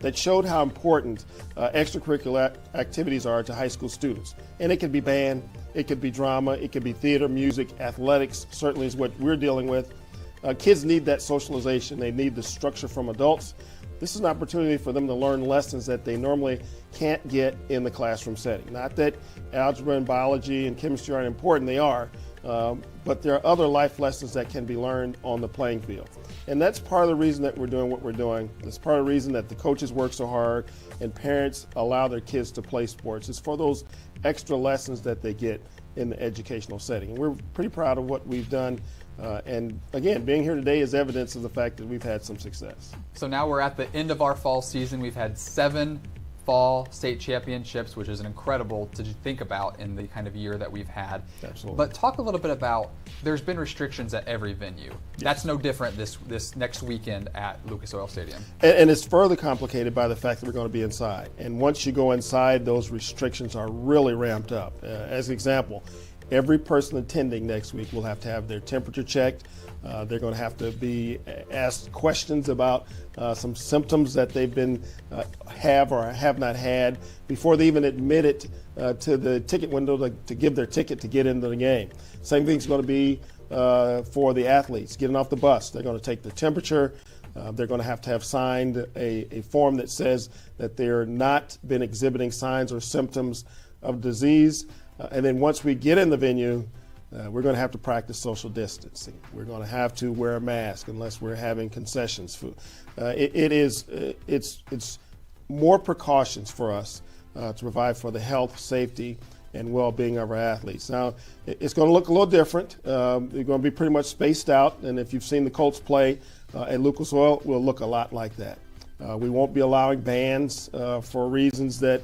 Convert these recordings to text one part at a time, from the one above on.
that showed how important extracurricular activities are to high school students. And it could be band, it could be drama, it could be theater, music, athletics, certainly is what we're dealing with. Kids need that socialization. They need the structure from adults. This is an opportunity for them to learn lessons that they normally can't get in the classroom setting. Not that algebra and biology and chemistry aren't important, they are, but there are other life lessons that can be learned on the playing field. And that's part of the reason that we're doing what we're doing. That's part of the reason that the coaches work so hard and parents allow their kids to play sports. It's for those extra lessons that they get in the educational setting. And we're pretty proud of what we've done. And again, being here today is evidence of the fact that we've had some success. So now we're at the end of our fall season. We've had 7 fall state championships, which is incredible to think about in the kind of year that we've had. Absolutely. But talk a little bit about, there's been restrictions at every venue. Yes. That's no different this next weekend at Lucas Oil Stadium. And it's further complicated by the fact that we're going to be inside. And once you go inside, those restrictions are really ramped up. As an example, every person attending next week will have to have their temperature checked. They're going to have to be asked questions about some symptoms that they've been have or have not had before they even admit it to the ticket window to give their ticket to get into the game. Same thing's going to be for the athletes getting off the bus. They're going to take the temperature. They're going to have signed a form that says that they're not been exhibiting signs or symptoms of disease. And then once we get in the venue, we're going to have to practice social distancing. We're going to have to wear a mask unless we're having concessions. It's more precautions for us to provide for the health, safety, and well-being of our athletes. Now, it's going to look a little different. They're going to be pretty much spaced out, and if you've seen the Colts play at Lucas Oil, we'll look a lot like that. We won't be allowing bands for reasons that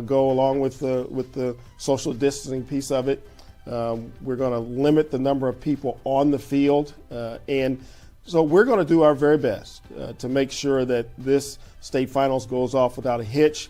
go along with the social distancing piece of it. We're going to limit the number of people on the field, and so we're going to do our very best to make sure that this state finals goes off without a hitch,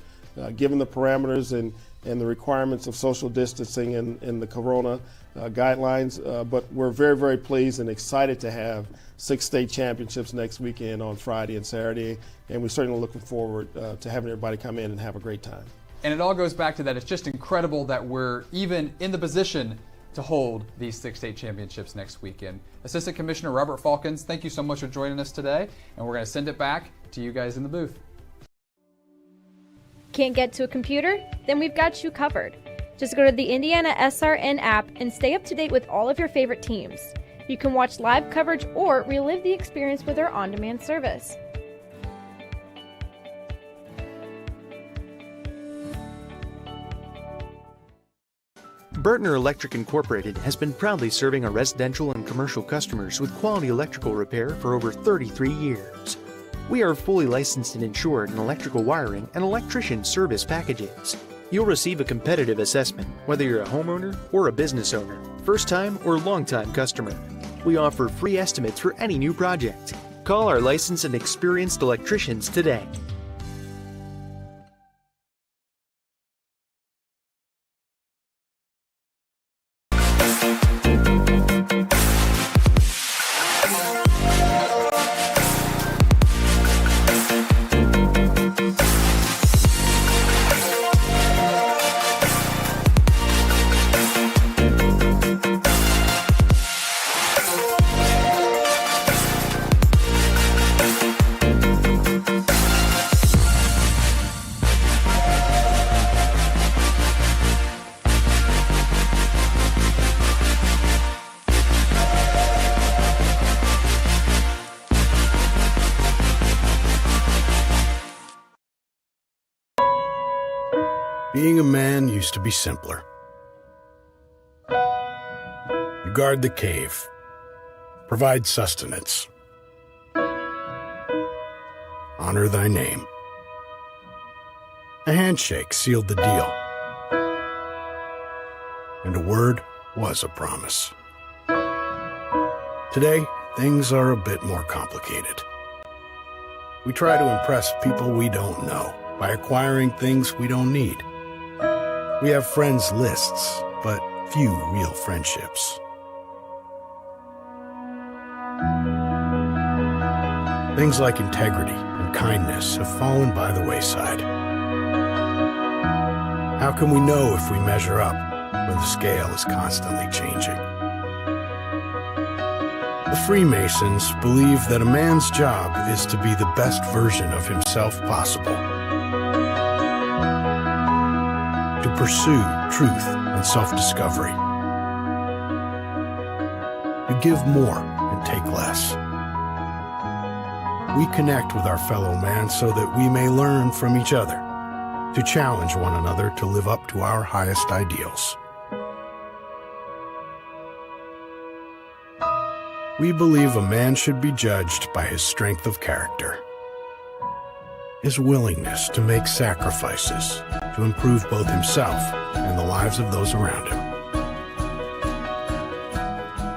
given the parameters and the requirements of social distancing and the corona guidelines. But we're very, very pleased and excited to have 6 state championships next weekend on Friday and Saturday, and we're certainly looking forward to having everybody come in and have a great time. And it all goes back to that. It's just incredible that we're even in the position to hold these 6 state championships next weekend. Assistant Commissioner Robert Falcons, thank you so much for joining us today, and we're going to send it back to you guys in the booth. Can't get to a computer? Then we've got you covered. Just go to the Indiana SRN app and stay up to date with all of your favorite teams. You can watch live coverage or relive the experience with our on-demand service. Burtner Electric Incorporated has been proudly serving our residential and commercial customers with quality electrical repair for over 33 years. We are fully licensed and insured in electrical wiring and electrician service packages. You'll receive a competitive assessment whether you're a homeowner or a business owner, first-time or long-time customer. We offer free estimates for any new project. Call our licensed and experienced electricians today. Being a man used to be simpler. You guard the cave, provide sustenance, honor thy name. A handshake sealed the deal, and a word was a promise. Today, things are a bit more complicated. We try to impress people we don't know by acquiring things we don't need. We have friends lists, but few real friendships. Things like integrity and kindness have fallen by the wayside? How can we know if we measure up when the scale is constantly changing? The Freemasons believe that a man's job is to be the best version of himself possible, to pursue truth and self-discovery, to give more and take less. We connect with our fellow man so that we may learn from each other, to challenge one another to live up to our highest ideals. We believe a man should be judged by his strength of character, his willingness to make sacrifices to improve both himself and the lives of those around him.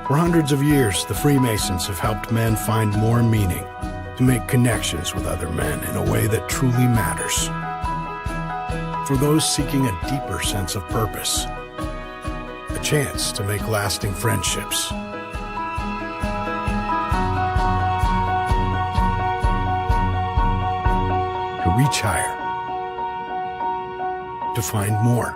For hundreds of years, the Freemasons have helped men find more meaning, to make connections with other men in a way that truly matters. For those seeking a deeper sense of purpose, a chance to make lasting friendships, to reach higher, to find more.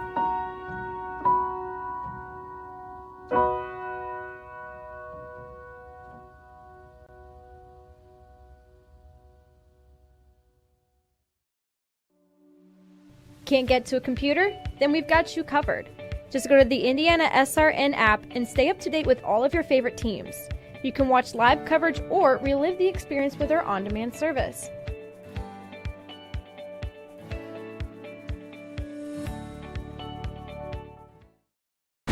Can't get to a computer? Then we've got you covered. Just go to the Indiana SRN app and stay up to date with all of your favorite teams. You can watch live coverage or relive the experience with our on-demand service.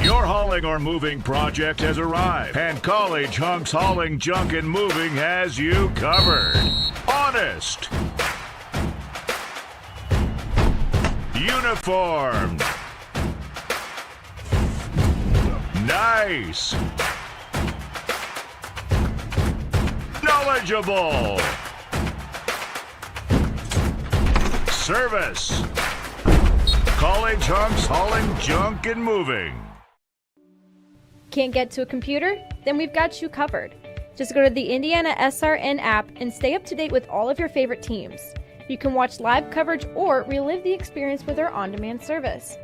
Your hauling or moving project has arrived, and College Hunks Hauling, Junk, and Moving has you covered. Honest. Uniformed. Nice. Knowledgeable. Service. College Hunks Hauling, Junk, and Moving. Can't get to a computer? Then we've got you covered. Just go to the Indiana SRN app and stay up to date with all of your favorite teams. You can watch live coverage or relive the experience with our on-demand service.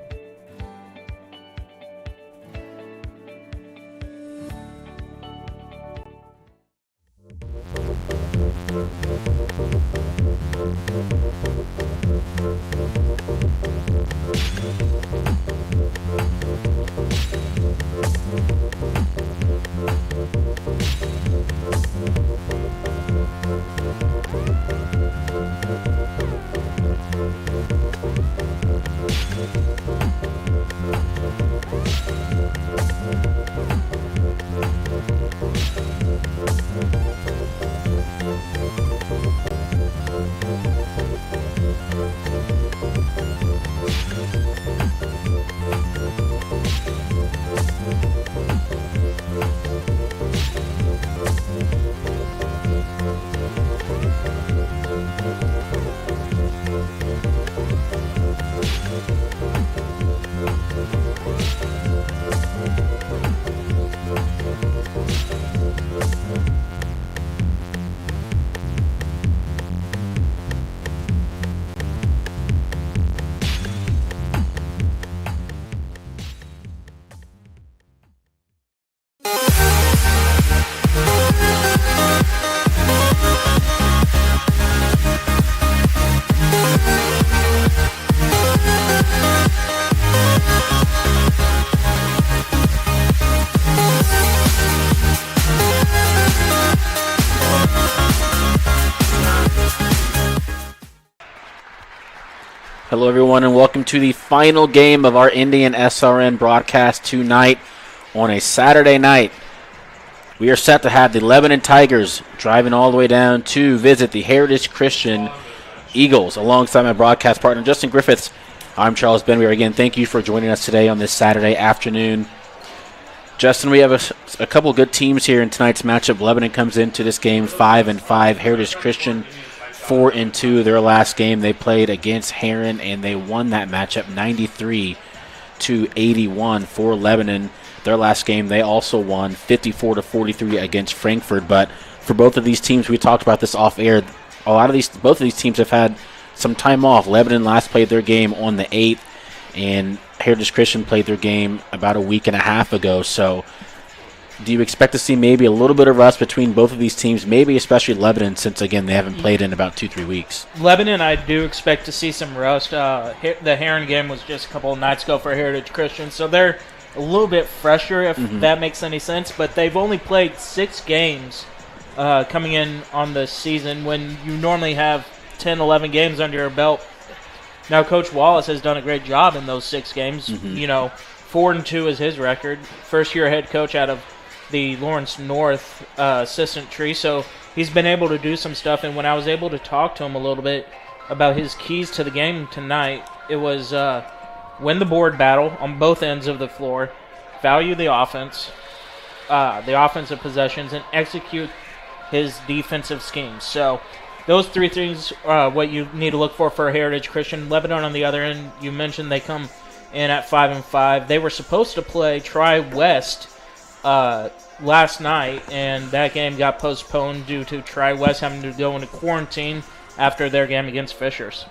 Hello, everyone, and welcome to the final game of our Indian SRN broadcast tonight on a Saturday night. We are set to have the Lebanon Tigers driving all the way down to visit the Heritage Christian Eagles. Alongside my broadcast partner, Justin Griffiths, I'm Charles Benweir. Again, thank you for joining us today on this Saturday afternoon. Justin, we have a couple good teams here in tonight's matchup. Lebanon comes into this game 5-5. Heritage Christian 4-2. Their last game they played against Heron, and they won that matchup 93-81 for Lebanon. Their last game they also won 54-43 against Frankfurt. But for both of these teams, we talked about this off air, both of these teams have had some time off. Lebanon last played their game on the 8th, and Heritage Christian played their game about a week and a half ago. So do you expect to see maybe a little bit of rust between both of these teams, maybe especially Lebanon, since, again, they haven't played in about 2-3 weeks? Lebanon, I do expect to see some rust. The Heron game was just a couple of nights ago for Heritage Christian, so they're a little bit fresher, if that makes any sense. But they've only played 6 games coming in on the season when you normally have 10, 11 games under your belt. Now, Coach Wallace has done a great job in those 6 games. 4-2 is his record. First-year head coach out of the Lawrence North assistant tree, so he's been able to do some stuff. And when I was able to talk to him a little bit about his keys to the game tonight, it was win the board battle on both ends of the floor, value the offense, the offensive possessions, and execute his defensive schemes. So those 3 things are what you need to look for Heritage Christian. Lebanon on the other end, you mentioned they come in at 5-5. They were supposed to play Tri-West last night, and that game got postponed due to Tri-West having to go into quarantine after their game against Fishers.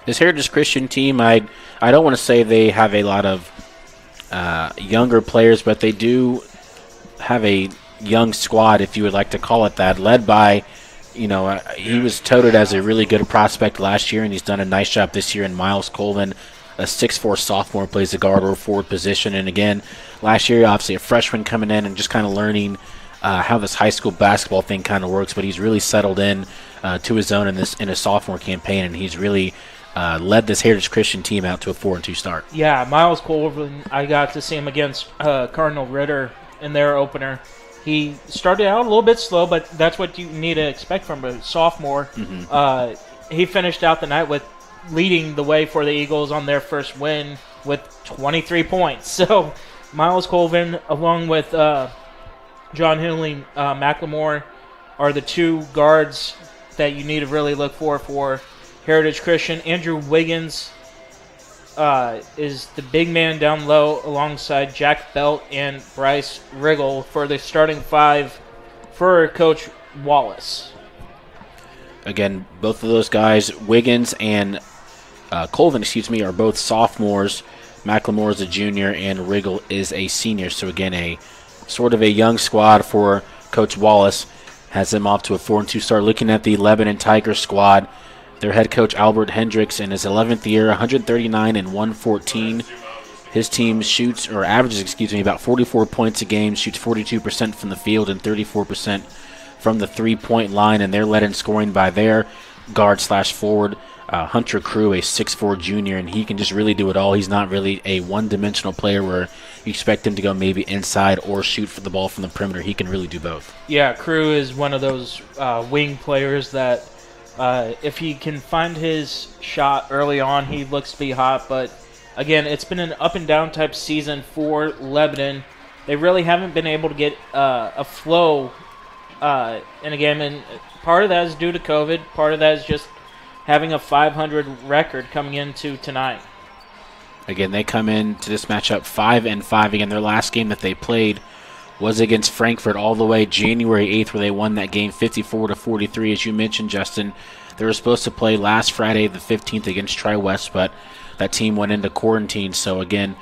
This Heritage Christian team, I don't want to say they have a lot of younger players, but they do have a young squad, if you would like to call it that, led by, he was touted as a really good prospect last year, and he's done a nice job this year in Miles Colvin, a 6'4" sophomore, plays the guard or forward position. And again, last year, obviously a freshman coming in and just kind of learning how this high school basketball thing kind of works. But he's really settled in to his own in his sophomore campaign, and he's really led this Heritage Christian team out to a 4-2 start. Yeah, Miles Colvin, I got to see him against Cardinal Ritter in their opener. He started out a little bit slow, but that's what you need to expect from a sophomore. He finished out the night with leading the way for the Eagles on their first win with 23 points. So Miles Colvin, along with John Henley McLemore, are the 2 guards that you need to really look for Heritage Christian. Andrew Wiggins is the big man down low alongside Jack Belt and Bryce Riggle for the starting 5 for Coach Wallace. Again, both of those guys, Wiggins and Colvin, are both sophomores. McLemore is a junior and Riggle is a senior. So again, a sort of a young squad for Coach Wallace. Has them off to a 4-2 start. Looking at the Lebanon Tigers squad, their head coach Albert Hendricks in his 11th year, 139 and 114. His team averages about 44 points a game, shoots 42% from the field and 34% from the 3-point line, and they're led in scoring by their guard/forward, Hunter Crew, a 6'4" junior, and he can just really do it all. He's not really a one-dimensional player where you expect him to go maybe inside or shoot for the ball from the perimeter. He can really do both. Yeah, Crew is one of those wing players that if he can find his shot early on, he looks to be hot. But again, it's been an up-and-down type season for Lebanon. They really haven't been able to get a flow in a game, and part of that is due to COVID. Part of that is just having a 500 record coming into tonight. Again, they come into this matchup 5-5. Again, their last game that they played was against Frankfurt all the way January 8th, where they won that game 54-43. As you mentioned, Justin, they were supposed to play last Friday, the 15th, against Tri-West, but that team went into quarantine. So again,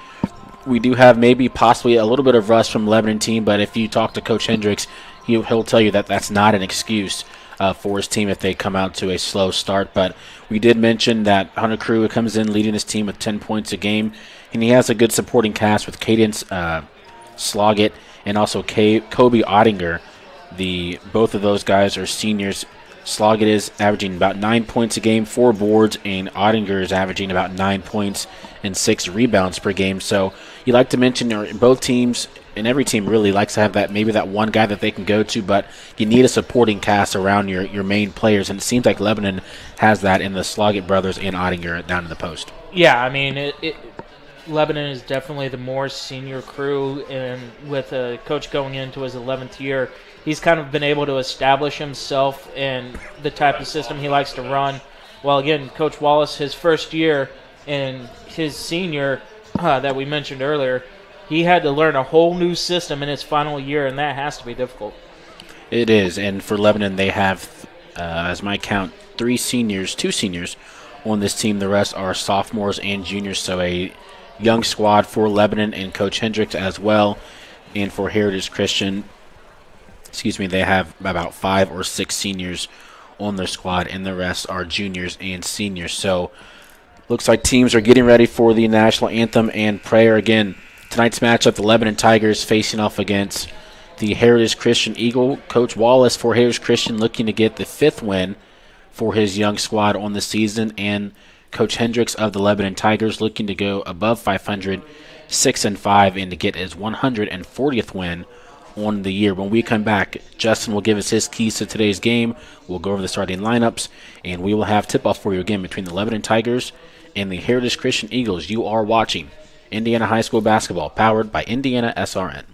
we do have possibly a little bit of rust from Lebanon team, but if you talk to Coach Hendricks, he'll tell you that that's not an excuse for his team if they come out to a slow start. But we did mention that Hunter Crew comes in leading his team with 10 points a game, and he has a good supporting cast with Cadence Sloggett and also Kobe Ottinger. Both of those guys are seniors. Sloggett is averaging about 9 points a game, 4 boards, and Ottinger is averaging about 9 points and 6 rebounds per game. So you like to mention both teams, and every team really likes to have that one guy that they can go to, but you need a supporting cast around your main players, and it seems like Lebanon has that in the Sloggett brothers and Ottinger down in the post. Yeah, I mean, Lebanon is definitely the more senior crew, and with a coach going into his 11th year, he's kind of been able to establish himself and the type of system he likes to run. Well, again, Coach Wallace, his first year and his senior that we mentioned earlier, he had to learn a whole new system in his final year, and that has to be difficult. It is, and for Lebanon, they have As my count, two seniors on this team. The rest are sophomores and juniors, so a young squad for Lebanon and Coach Hendricks as well. And for Heritage Christian, they have about 5 or 6 seniors on their squad, and the rest are juniors and seniors. So looks like teams are getting ready for the national anthem and prayer. Again, tonight's matchup, the Lebanon Tigers facing off against the Heritage Christian Eagle. Coach Wallace for Heritage Christian looking to get the 5th win for his young squad on the season, and Coach Hendricks of the Lebanon Tigers looking to go above 500, 6-5, and to get his 140th win on the year. When we come back, Justin will give us his keys to today's game. We'll go over the starting lineups, and we will have tip-off for you again between the Lebanon Tigers and the Heritage Christian Eagles. You are watching Indiana High School Basketball, powered by Indiana SRN.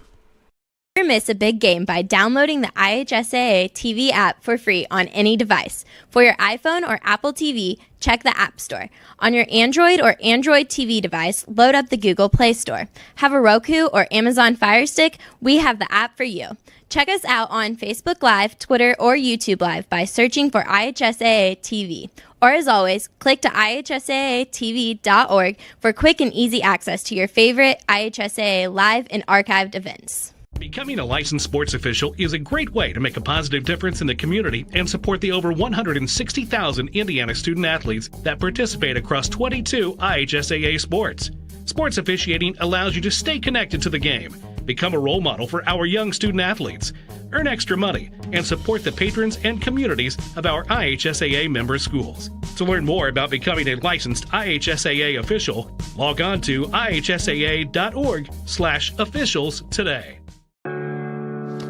Never miss a big game by downloading the IHSAA TV app for free on any device. For your iPhone or Apple TV, check the App Store. On your Android or Android TV device, load up the Google Play Store. Have a Roku or Amazon Fire Stick? We have the app for you. Check us out on Facebook Live, Twitter, or YouTube Live by searching for IHSAA TV. Or as always, click to IHSAATV.org for quick and easy access to your favorite IHSAA live and archived events. Becoming a licensed sports official is a great way to make a positive difference in the community and support the over 160,000 Indiana student athletes that participate across 22 IHSAA sports. Sports officiating allows you to stay connected to the game, become a role model for our young student athletes, earn extra money, and support the patrons and communities of our IHSAA member schools. To learn more about becoming a licensed IHSAA official, log on to ihsaa.org/officials today.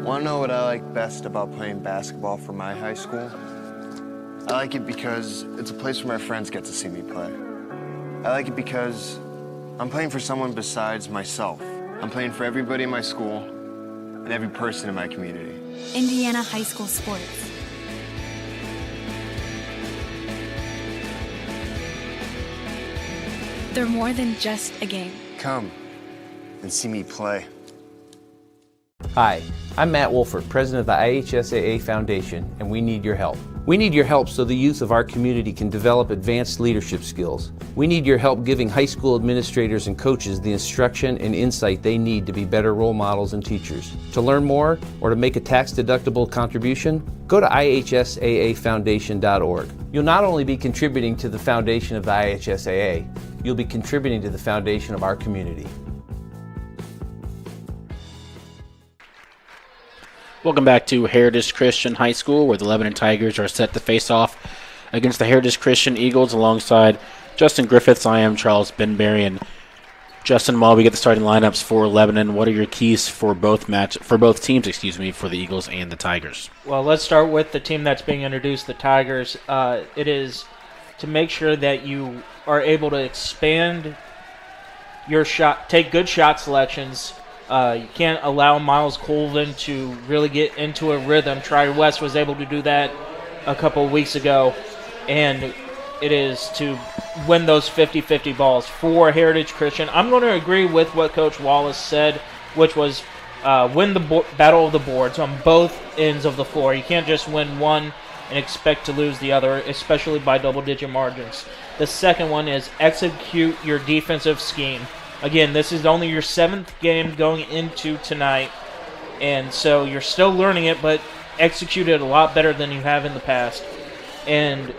Want to know what I like best about playing basketball for my high school? I like it because it's a place where my friends get to see me play. I like it because I'm playing for someone besides myself. I'm playing for everybody in my school and every person in my community. Indiana High School Sports. They're more than just a game. Come and see me play. Hi, I'm Matt Wolford, president of the IHSAA Foundation, and we need your help. We need your help so the youth of our community can develop advanced leadership skills. We need your help giving high school administrators and coaches the instruction and insight they need to be better role models and teachers. To learn more or to make a tax-deductible contribution, go to IHSAAfoundation.org. You'll not only be contributing to the foundation of the IHSAA, you'll be contributing to the foundation of our community. Welcome back to Heritage Christian High School, where the Lebanon Tigers are set to face off against the Heritage Christian Eagles. Alongside Justin Griffiths, I am Charles Benberry. And Justin, while we get the starting lineups for Lebanon, what are your keys for both teams, for the Eagles and the Tigers? Well, let's start with the team that's being introduced, the Tigers. It is to make sure that you are able to expand your shot, take good shot selections. You can't allow Miles Colvin to really get into a rhythm. Tri West was able to do that a couple of weeks ago, and it is to win those 50-50 balls for Heritage Christian. I'm going to agree with what Coach Wallace said, which was win the battle of the boards on both ends of the floor. You can't just win one and expect to lose the other, especially by double-digit margins. The second one is execute your defensive scheme. Again, this is only your 7th game going into tonight, and so you're still learning it, but execute it a lot better than you have in the past. And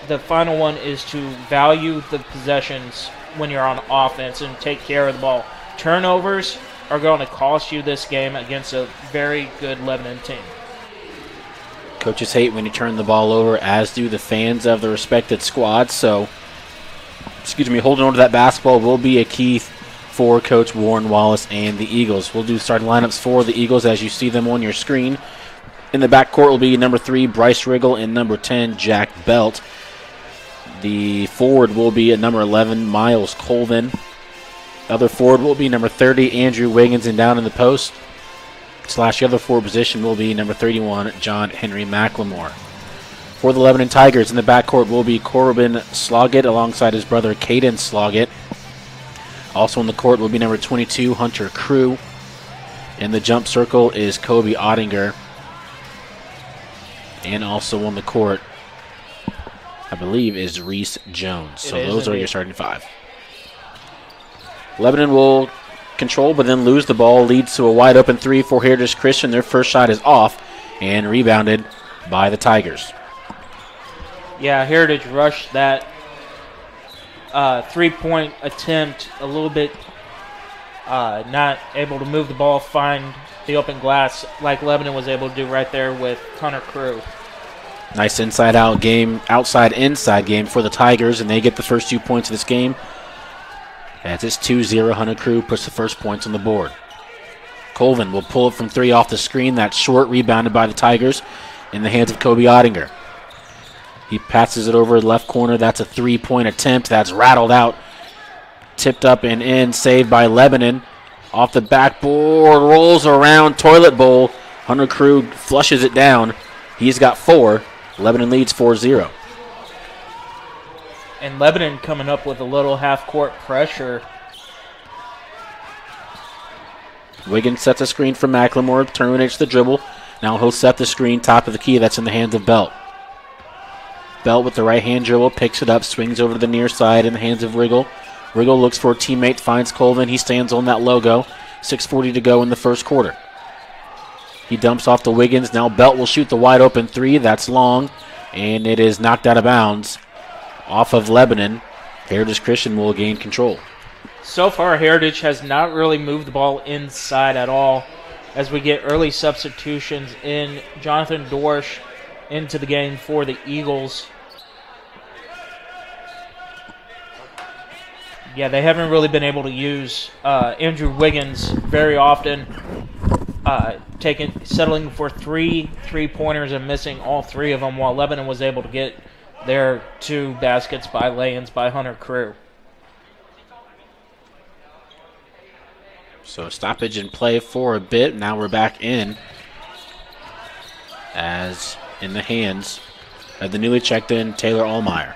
the final one is to value the possessions when you're on offense and take care of the ball. Turnovers are going to cost you this game against a very good Lebanon team. Coaches hate when you turn the ball over, as do the fans of the respected squads, so holding on to that basketball will be a key for Coach Warren Wallace and the Eagles. We'll do starting lineups for the Eagles as you see them on your screen. In the backcourt will be number 3, Bryce Riggle, and number 10, Jack Belt. The forward will be at number 11, Miles Colvin. The other forward will be number 30, Andrew Wiggins, and down in the post / the other forward position will be number 31, John Henry McLemore. For the Lebanon Tigers, in the backcourt will be Corbin Sloggett alongside his brother Caden Sloggett. Also in the court will be number 22, Hunter Crew. In the jump circle is Kobe Ottinger. And also on the court, I believe, is Reese Jones. So those are your starting 5. Lebanon will control but then lose the ball. Leads to a wide open 3 for Heritage Christian. Their first shot is off and rebounded by the Tigers. Yeah, Heritage rushed that 3-point attempt a little bit, not able to move the ball, find the open glass like Lebanon was able to do right there with Hunter Crew. Nice inside-out game, outside-inside game for the Tigers, and they get the first 2 points of this game. As it's 2-0, Hunter Crew puts the first points on the board. Colvin will pull it from 3 off the screen. That's short, rebounded by the Tigers in the hands of Kobe Ottinger. He passes it over the left corner. That's a 3-point attempt. That's rattled out. Tipped up and in. Saved by Lebanon. Off the backboard. Rolls around. Toilet bowl. Hunter Crew flushes it down. He's got 4. Lebanon leads 4-0. And Lebanon coming up with a little half-court pressure. Wiggins sets a screen for McLemore. Terminates the dribble. Now he'll set the screen. Top of the key. That's in the hands of Belt. Belt with the right-hand dribble, picks it up, swings over to the near side in the hands of Riggle. Riggle looks for a teammate, finds Colvin. He stands on that logo. 6:40 to go in the first quarter. He dumps off to Wiggins. Now Belt will shoot the wide-open 3. That's long, and it is knocked out of bounds off of Lebanon. Heritage Christian will gain control. So far, Heritage has not really moved the ball inside at all as we get early substitutions in. Jonathan Dorsch into the game for the Eagles. Yeah, they haven't really been able to use Andrew Wiggins very often, settling for 3 3-pointers and missing all 3 of them, while Lebanon was able to get their 2 baskets by lay-ins by Hunter Crew. So stoppage in play for a bit. Now we're back in as in the hands of the newly checked in Taylor Allmeyer.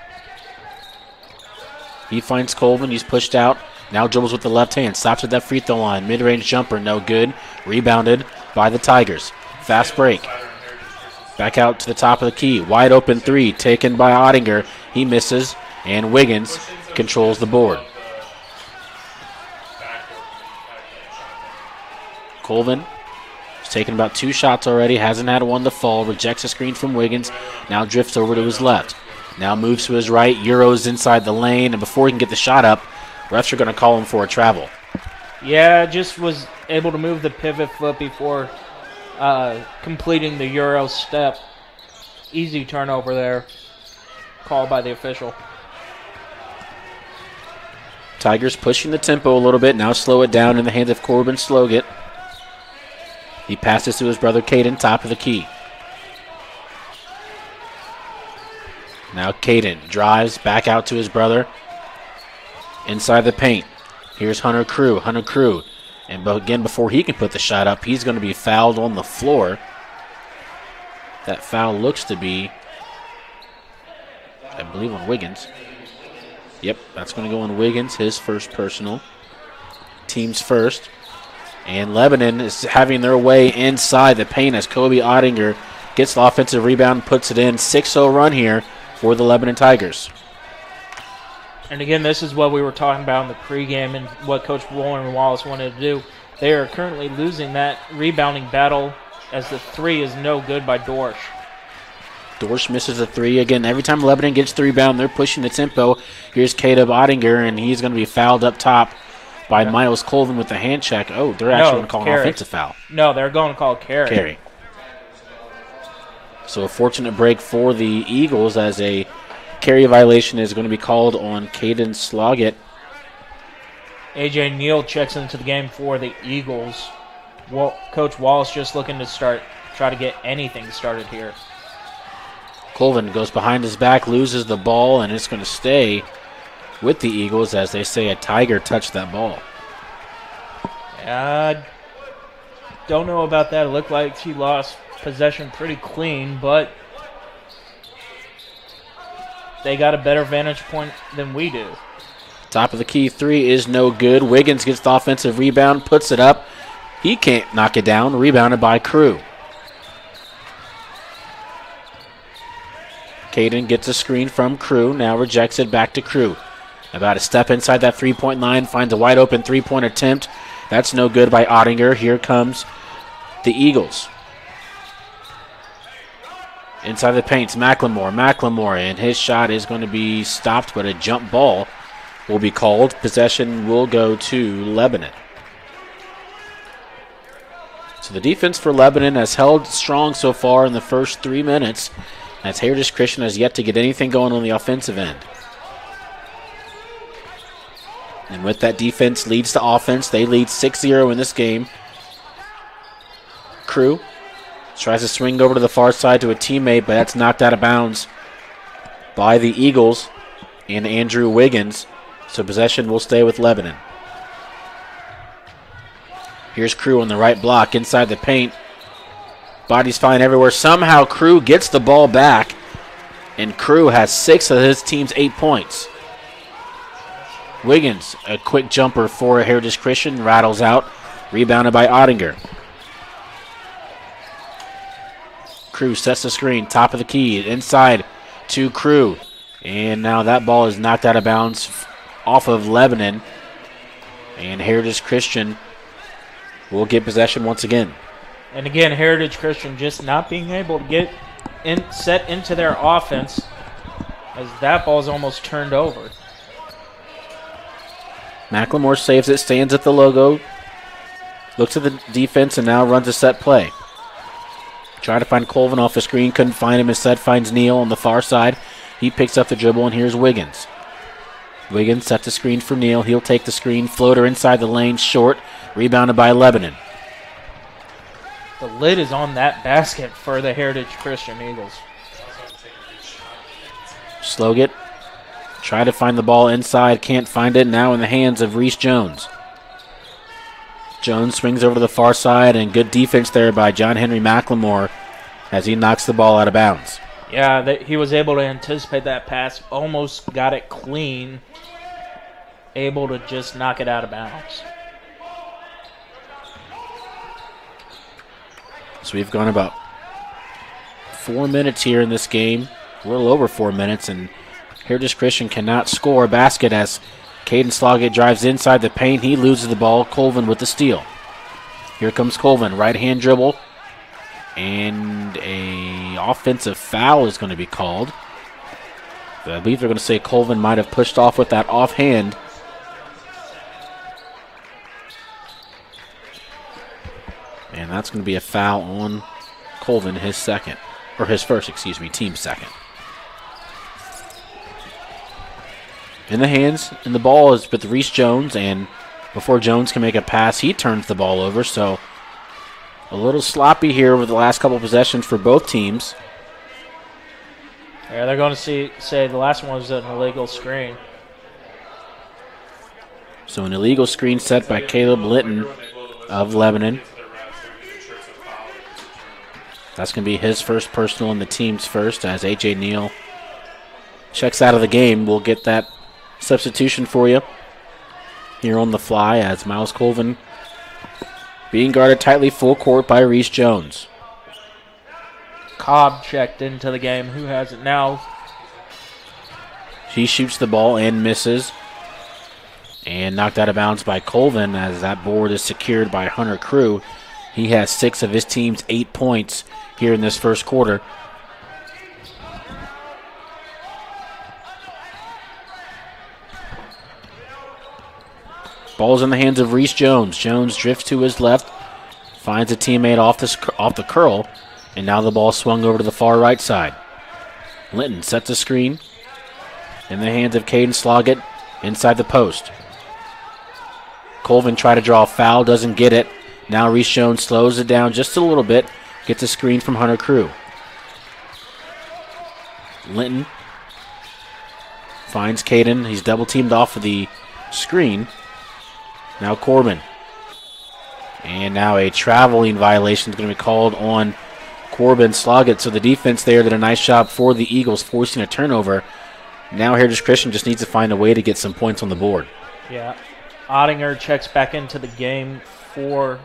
He finds Colvin. He's pushed out. Now dribbles with the left hand. Stops at that free throw line. Mid-range jumper. No good. Rebounded by the Tigers. Fast break. Back out to the top of the key. Wide open 3 taken by Ottinger. He misses. And Wiggins controls the board. Colvin has taken about 2 shots already. Hasn't had one to fall. Rejects a screen from Wiggins. Now drifts over to his left. Now moves to his right. Euros inside the lane. And before he can get the shot up, refs are going to call him for a travel. Yeah, just was able to move the pivot foot before completing the Euro step. Easy turnover there. Called by the official. Tigers pushing the tempo a little bit. Now slow it down in the hands of Corbin Slogat. He passes to his brother Caden, top of the key. Now Caden drives back out to his brother. Inside the paint. Here's Hunter Crew. Hunter Crew. And again, before he can put the shot up, he's going to be fouled on the floor. That foul looks to be, I believe, on Wiggins. Yep, that's going to go on Wiggins, his first personal. Team's first. And Lebanon is having their way inside the paint as Kobe Ottinger gets the offensive rebound, puts it in. 6-0 run here for the Lebanon Tigers. And again, this is what we were talking about in the pregame and what Coach Warren Wallace wanted to do. They are currently losing that rebounding battle as the 3 is no good by Dorsch. Dorsch misses a 3. Again, every time Lebanon gets the rebound, they're pushing the tempo. Here's Caleb Ottinger, and he's going to be fouled up top by Miles Colvin with the hand check. Oh, they're actually going to call an offensive foul. No, they're going to call carry. So a fortunate break for the Eagles as a carry violation is going to be called on Caden Sloggett. A.J. Neal checks into the game for the Eagles. Coach Wallace just looking to try to get anything started here. Colvin goes behind his back, loses the ball, and it's going to stay with the Eagles as they say a Tiger touched that ball. Don't know about that. It looked like he lost possession pretty clean, but they got a better vantage point than we do. Top of the key 3 is no good. Wiggins gets the offensive rebound, puts it up. He can't knock it down. Rebounded by Crew. Caden gets a screen from Crew, now rejects it back to Crew. About a step inside that three-point line, finds a wide-open three-point attempt. That's no good by Ottinger. Here comes the Eagles. Inside the paint's McLemore, and his shot is going to be stopped, but a jump ball will be called. Possession will go to Lebanon. So the defense for Lebanon has held strong so far in the first 3 minutes, as Heritage Christian has yet to get anything going on the offensive end. And with that, defense leads to offense. They lead 6-0 in this game. Crew tries to swing over to the far side to a teammate, but that's knocked out of bounds by the Eagles and Andrew Wiggins. So possession will stay with Lebanon. Here's Crew on the right block inside the paint. Bodies flying everywhere. Somehow Crew gets the ball back, and Crew has 6 of his team's 8 points. Wiggins, a quick jumper for Heritage Christian, rattles out. Rebounded by Ottinger. Crew sets the screen, top of the key, inside to Crew. And now that ball is knocked out of bounds off of Lebanon. And Heritage Christian will get possession once again. And again, Heritage Christian just not being able to get set into their offense, as that ball is almost turned over. McLemore saves it, stands at the logo, looks at the defense, and now runs a set play. Trying to find Colvin off the screen, couldn't find him. Instead finds Neal on the far side. He picks up the dribble, and here's Wiggins. Wiggins sets the screen for Neal. He'll take the screen. Floater inside the lane, short. Rebounded by Lebanon. The lid is on that basket for the Heritage Christian Eagles. Slogat try to find the ball inside, can't find it. Now in the hands of Reese Jones. Jones swings over to the far side, and good defense there by John Henry McLemore as he knocks the ball out of bounds. Yeah, he was able to anticipate that pass, almost got it clean, able to just knock it out of bounds. So we've gone about 4 minutes here in this game, a little over 4 minutes, and Heritage Christian cannot score a basket as Caden Sloggett drives inside the paint. He loses the ball. Colvin with the steal. Here comes Colvin. Right-hand dribble. And a offensive foul is going to be called. I believe they're going to say Colvin might have pushed off with that offhand. And that's going to be a foul on Colvin, his first, team second. In the hands, and the ball is with Reese Jones, and before Jones can make a pass, he turns the ball over. So a little sloppy here with the last couple possessions for both teams. Yeah, they're going to say the last one was an illegal screen. So an illegal screen set by Caleb Litton of Lebanon. That's going to be his first personal and the team's first, as A.J. Neal checks out of the game. We'll get that substitution for you here on the fly as Miles Colvin being guarded tightly full court by Reese Jones. Cobb checked into the game. Who has it now? He shoots the ball and misses. And knocked out of bounds by Colvin as that board is secured by Hunter Crew. He has 6 of his team's 8 points here in this first quarter. Ball's in the hands of Reese Jones. Jones drifts to his left, finds a teammate off the curl, and now the ball swung over to the far right side. Linton sets a screen in the hands of Caden Sloggett inside the post. Colvin tried to draw a foul, doesn't get it. Now Reese Jones slows it down just a little bit, gets a screen from Hunter Crew. Linton finds Caden. He's double teamed off of the screen. Now Corbin. And now a traveling violation is going to be called on Corbin Sloggett. So the defense there did a nice job for the Eagles, forcing a turnover. Now Heritage Christian just needs to find a way to get some points on the board. Yeah. Ottinger checks back into the game for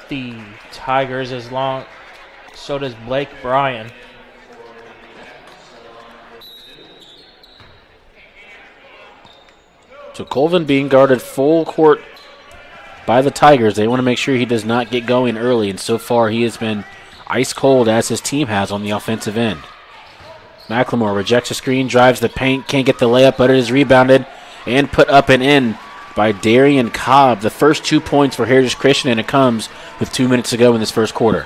the Tigers So does Blake Bryan. So Colvin being guarded full court by the Tigers. They want to make sure he does not get going early, and so far he has been ice cold, as his team has on the offensive end. McLemore rejects a screen, drives the paint, can't get the layup, but it is rebounded and put up and in by Darian Cobb. The first 2 points for Heritage Christian, and it comes with 2 minutes to go in this first quarter.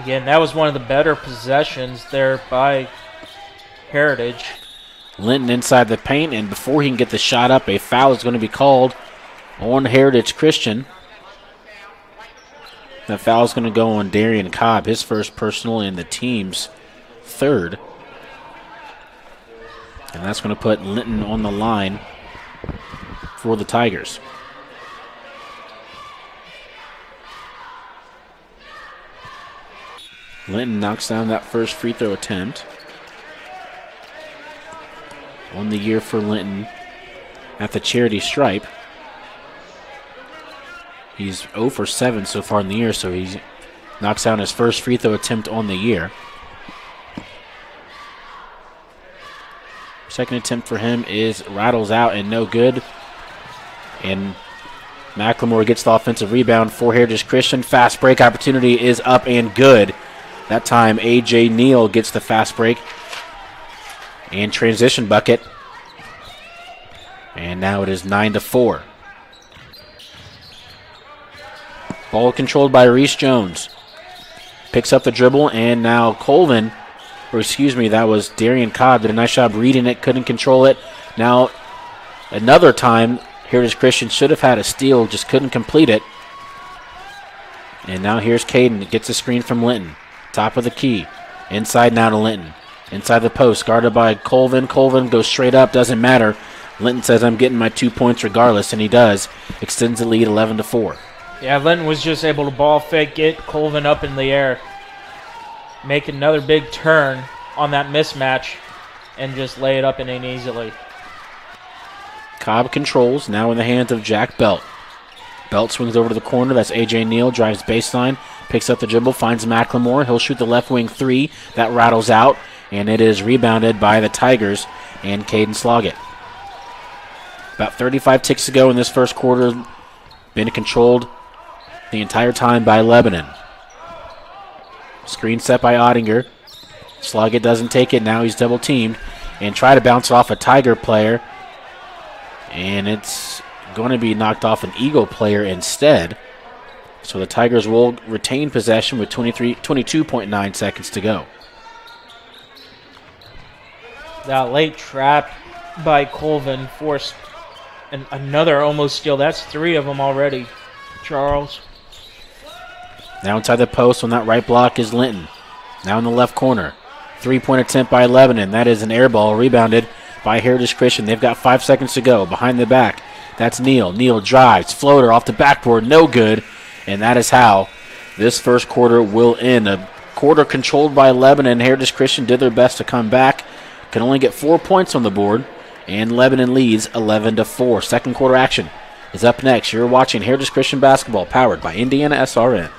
Again, that was one of the better possessions there by Heritage. Linton inside the paint, and before he can get the shot up, a foul is going to be called on Heritage Christian. That foul is going to go on Darian Cobb, his first personal and the team's third. And that's going to put Linton on the line for the Tigers. Linton knocks down that first free throw attempt. On the year for Linton at the charity stripe. He's 0 for 7 so far in the year, so he knocks down his first free throw attempt on the year. Second attempt for him rattles out and no good. And McLemore gets the offensive rebound for Heritage Christian. Fast break opportunity is up and good. That time A.J. Neal gets the fast break. And transition bucket. And now it is 9-4. Ball controlled by Reese Jones. Picks up the dribble, and now Colvin, that was Darian Cobb, did a nice job reading it, couldn't control it. Now, another time, Heritage Christian should have had a steal, just couldn't complete it. And now here's Caden, gets a screen from Linton. Top of the key. Inside now to Linton. Inside the post, guarded by Colvin. Colvin goes straight up, doesn't matter. Linton says, I'm getting my 2 points regardless, and he does. Extends the lead 11-4. Yeah, Linton was just able to ball fake, get Colvin up in the air, make another big turn on that mismatch, and just lay it up and in easily. Cobb controls, now in the hands of Jack Belt. Belt swings over to the corner. That's A.J. Neal, drives baseline, picks up the dribble, finds McLemore. He'll shoot the left wing three. That rattles out, and it is rebounded by the Tigers and Caden Sloggett. About 35 ticks to go in this first quarter. Been controlled the entire time by Lebanon. Screen set by Ottinger. Sloggett doesn't take it. Now he's double teamed and try to bounce it off a Tiger player. And it's going to be knocked off an Eagle player instead. So the Tigers will retain possession with 22.9 seconds to go. That late trap by Colvin forced another almost steal. That's 3 of them already, Charles. Now inside the post on that right block is Linton. Now in the left corner. 3-point attempt by Lebanon. That is an air ball rebounded by Heritage Christian. They've got 5 seconds to go. Behind the back, that's Neal. Neal drives. Floater off the backboard. No good. And that is how this first quarter will end. A quarter controlled by Lebanon. Heritage Christian did their best to come back. Can only get 4 points on the board. And Lebanon leads 11-4. Second quarter action is up next. You're watching Heritage Christian Basketball, powered by Indiana SRN.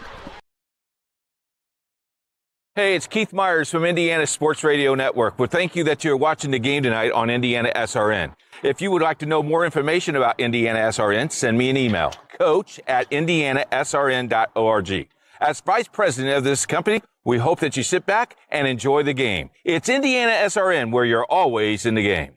Hey, it's Keith Myers from Indiana Sports Radio Network. Well, thank you that you're watching the game tonight on Indiana SRN. If you would like to know more information about Indiana SRN, send me an email, coach@indianasrn.org. As vice president of this company, we hope that you sit back and enjoy the game. It's Indiana SRN, where you're always in the game.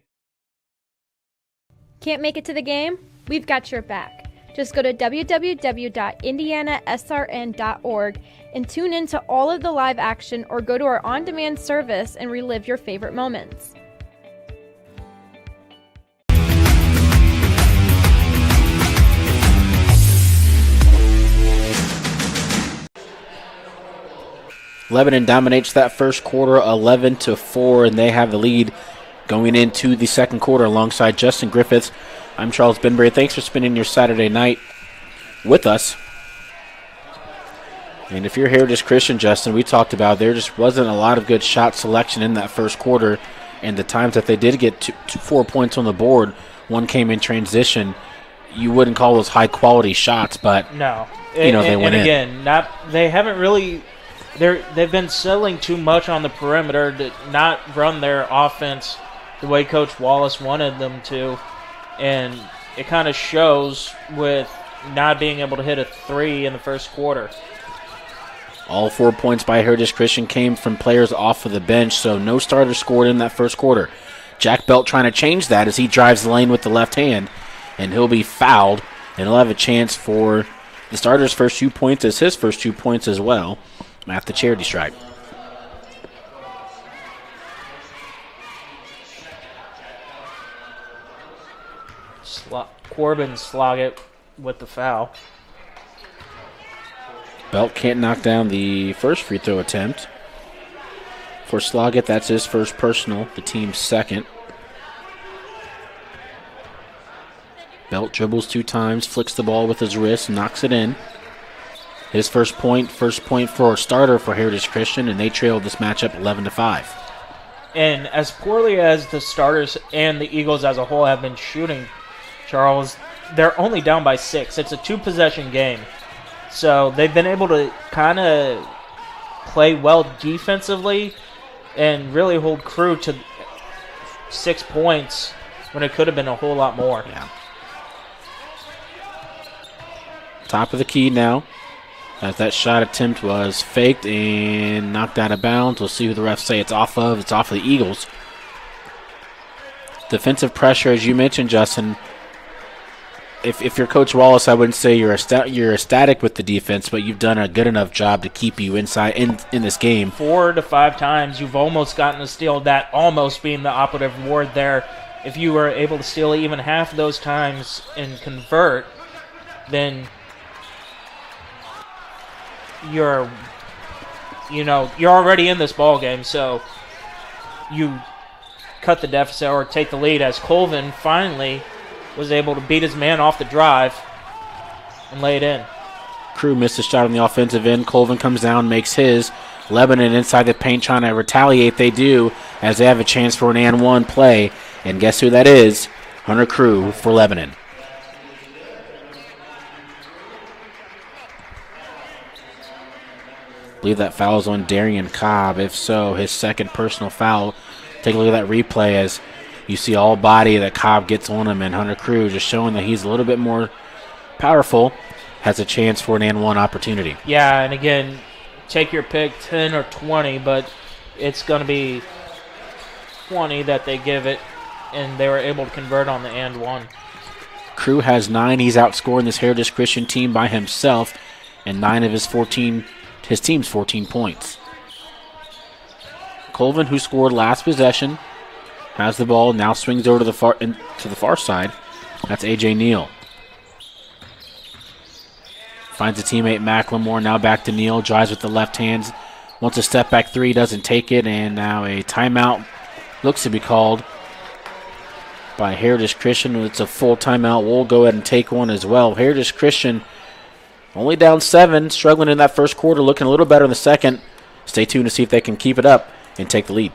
Can't make it to the game? We've got your back. Just go to www.indianasrn.org and tune in to all of the live action, or go to our on-demand service and relive your favorite moments. Lebanon dominates that first quarter 11-4, and they have the lead going into the second quarter alongside Justin Griffiths. I'm Charles Benbury. Thanks for spending your Saturday night with us. And if you're Heritage Christian, Justin, we talked about there just wasn't a lot of good shot selection in that first quarter, and the times that they did get 4 points on the board, one came in transition. You wouldn't call those high-quality shots, but no, they went in. Again, they haven't really they've been settling too much on the perimeter to not run their offense the way Coach Wallace wanted them to, and it kind of shows with not being able to hit a three in the first quarter. All 4 points by Heritage Christian came from players off of the bench, so no starters scored in that first quarter. Jack Belt trying to change that as he drives the lane with the left hand, and he'll be fouled, and he'll have a chance for the starter's first 2 points as his first 2 points as well at the charity stripe. Corbin Sloggett with the foul. Belt can't knock down the first free throw attempt. For Sloggett, that's his first personal, the team's second. Belt dribbles 2 times, flicks the ball with his wrist, knocks it in. His first point for a starter for Heritage Christian, and they trailed this matchup 11-5. And as poorly as the starters and the Eagles as a whole have been shooting, Charles, they're only down by 6. It's a 2-possession game. So they've been able to kind of play well defensively and really hold Crew to 6 points when it could have been a whole lot more. Yeah. Top of the key now, as that shot attempt was faked and knocked out of bounds. We'll see who the refs say it's off of. It's off of the Eagles. Defensive pressure, as you mentioned, Justin. If you're Coach Wallace, I wouldn't say you're ecstatic with the defense, but you've done a good enough job to keep you inside in this game. 4 to 5 times you've almost gotten a steal, that almost being the operative word there. If you were able to steal even half of those times and convert, then you're already in this ball game. So you cut the deficit or take the lead, as Colvin finally was able to beat his man off the drive and lay it in. Crew missed a shot on the offensive end. Colvin comes down, makes his. Lebanon inside the paint trying to retaliate. They do, as they have a chance for an and one play. And guess who that is? Hunter Crew for Lebanon. I believe that foul is on Darian Cobb. If so, his second personal foul. Take a look at that replay as you see all body that Cobb gets on him, and Hunter Crew just showing that he's a little bit more powerful, has a chance for an and one opportunity. Yeah, and again, take your pick, 10 or 20, but it's going to be 20 that they give it, and they were able to convert on the and one. Crew has 9. He's outscoring this Heritage Christian team by himself, and 9 of his team's 14 points. Colvin, who scored last possession, has the ball, now swings over to the far side. That's A.J. Neal. Finds a teammate, Macklemore, now back to Neal, drives with the left hand. Wants a step back three, doesn't take it, and now a timeout looks to be called by Heritage Christian. It's a full timeout. We'll go ahead and take one as well. Heritage Christian only down 7, struggling in that first quarter, looking a little better in the second. Stay tuned to see if they can keep it up and take the lead.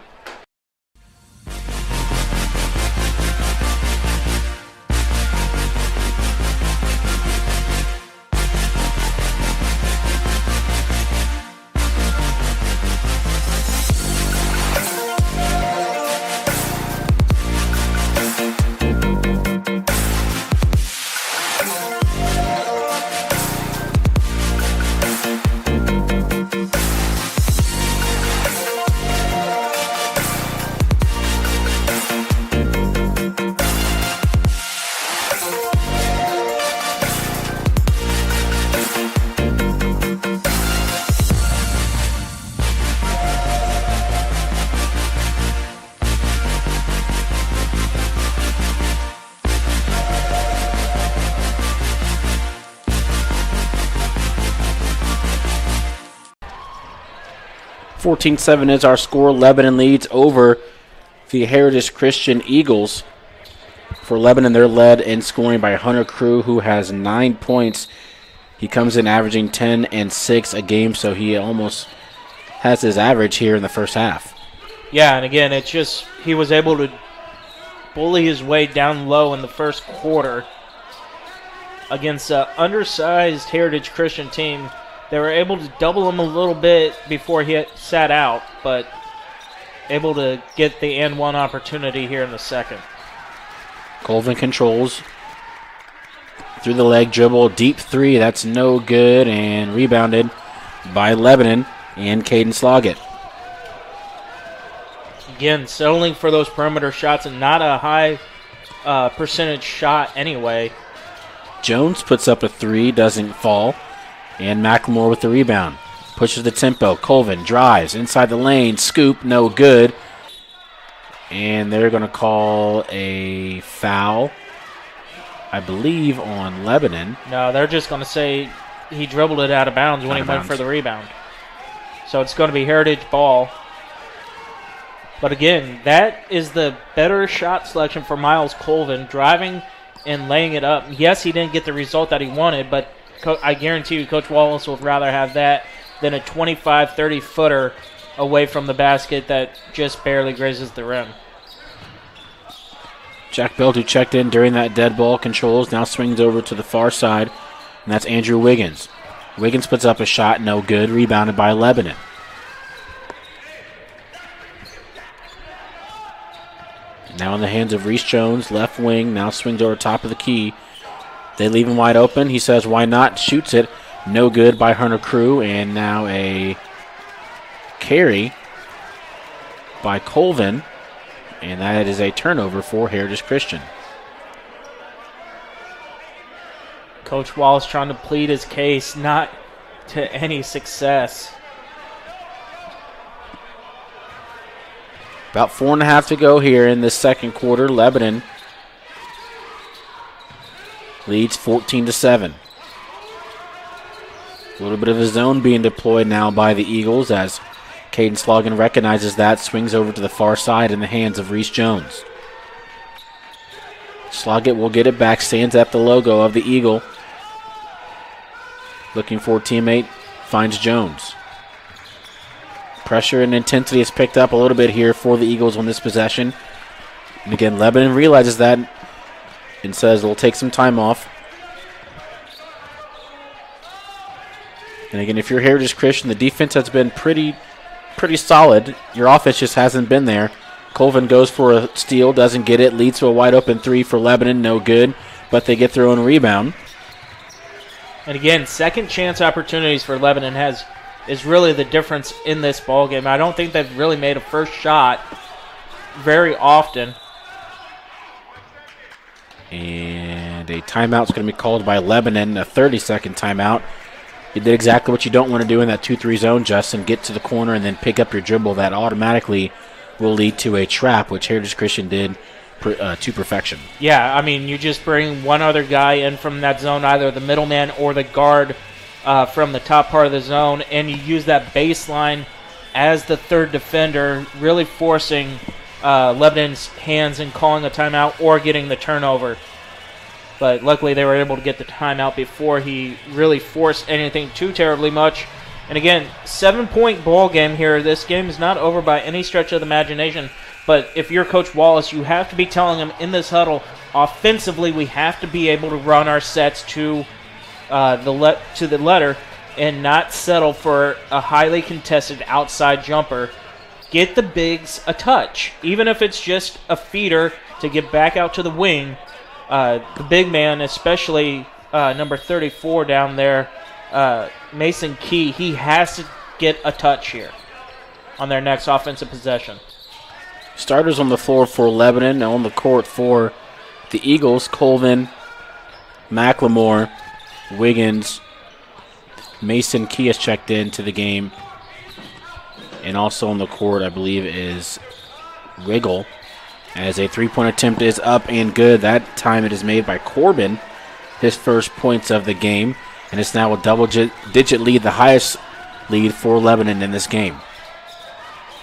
(14-7) is our score. Lebanon leads over the Heritage Christian Eagles. For Lebanon, they're led in scoring by Hunter Crew, who has 9 points. He comes in averaging 10 and 6 a game, so he almost has his average here in the first half. Yeah, and again, it's just he was able to bully his way down low in the first quarter against an undersized Heritage Christian team They were able to double him a little bit before he sat out, but able to get the and one opportunity here in the second. Colvin controls through the leg dribble, deep three. That's no good, and rebounded by Lebanon and Caden Sloggett. Again, settling for those perimeter shots and not a high percentage shot anyway. Jones puts up a three, doesn't fall, and McLemore with the rebound. Pushes the tempo. Colvin drives inside the lane. Scoop, no good. And they're going to call a foul, I believe, on Lebanon. No, they're just going to say he dribbled it out of bounds when he went for the rebound. So it's going to be Heritage ball. But again, that is the better shot selection for Miles Colvin, driving and laying it up. Yes, he didn't get the result that he wanted, but I guarantee you Coach Wallace would rather have that than a 25, 30-footer away from the basket that just barely grazes the rim. Jack Belt, who checked in during that dead ball, controls, now swings over to the far side, and that's Andrew Wiggins. Wiggins puts up a shot, no good, rebounded by Lebanon. Now in the hands of Reese Jones, left wing, now swings over top of the key. They leave him wide open. He says, why not? Shoots it. No good by Hunter Crew, and now a carry by Colvin, and that is a turnover for Heritage Christian. Coach Wallace trying to plead his case, not to any success. About 4.5 to go here in the second quarter. Lebanon leads 14-7. A little bit of a zone being deployed now by the Eagles as Caden Sloggett recognizes that, swings over to the far side in the hands of Reese Jones. Sloggett will get it back, stands at the logo of the Eagle. Looking for a teammate, finds Jones. Pressure and intensity is picked up a little bit here for the Eagles on this possession. And again, Lebanon realizes that and says they'll take some time off. And again, if you're Heritage Christian, the defense has been pretty solid. Your offense just hasn't been there. Colvin goes for a steal, doesn't get it, leads to a wide open three for Lebanon, no good, but they get their own rebound. And again, second chance opportunities for Lebanon is really the difference in this ball game. I don't think they've really made a first shot very often. And a timeout's going to be called by Lebanon, a 30-second timeout. You did exactly what you don't want to do in that 2-3 zone, Justin. Get to the corner and then pick up your dribble. That automatically will lead to a trap, which Heritage Christian did to perfection. Yeah, I mean, you just bring one other guy in from that zone, either the middleman or the guard from the top part of the zone, and you use that baseline as the third defender, really forcing Lebanon's hands and calling a timeout or getting the turnover. But luckily they were able to get the timeout before he really forced anything too terribly much. And again, 7-point ball game here. This game is not over by any stretch of the imagination. But if you're Coach Wallace, you have to be telling him in this huddle, offensively, we have to be able to run our sets to the letter and not settle for a highly contested outside jumper. Get the bigs a touch, even if it's just a feeder to get back out to the wing. The big man, especially number 34 down there, Mason Key, he has to get a touch here on their next offensive possession. Starters on the floor for Lebanon, on the court for the Eagles, Colvin, McLemore, Wiggins, Mason Key has checked into the game. And also on the court, I believe, is Wiggle. As a three-point attempt is up and good. That time it is made by Corbin, his first points of the game. And it's now a double-digit lead, the highest lead for Lebanon in this game.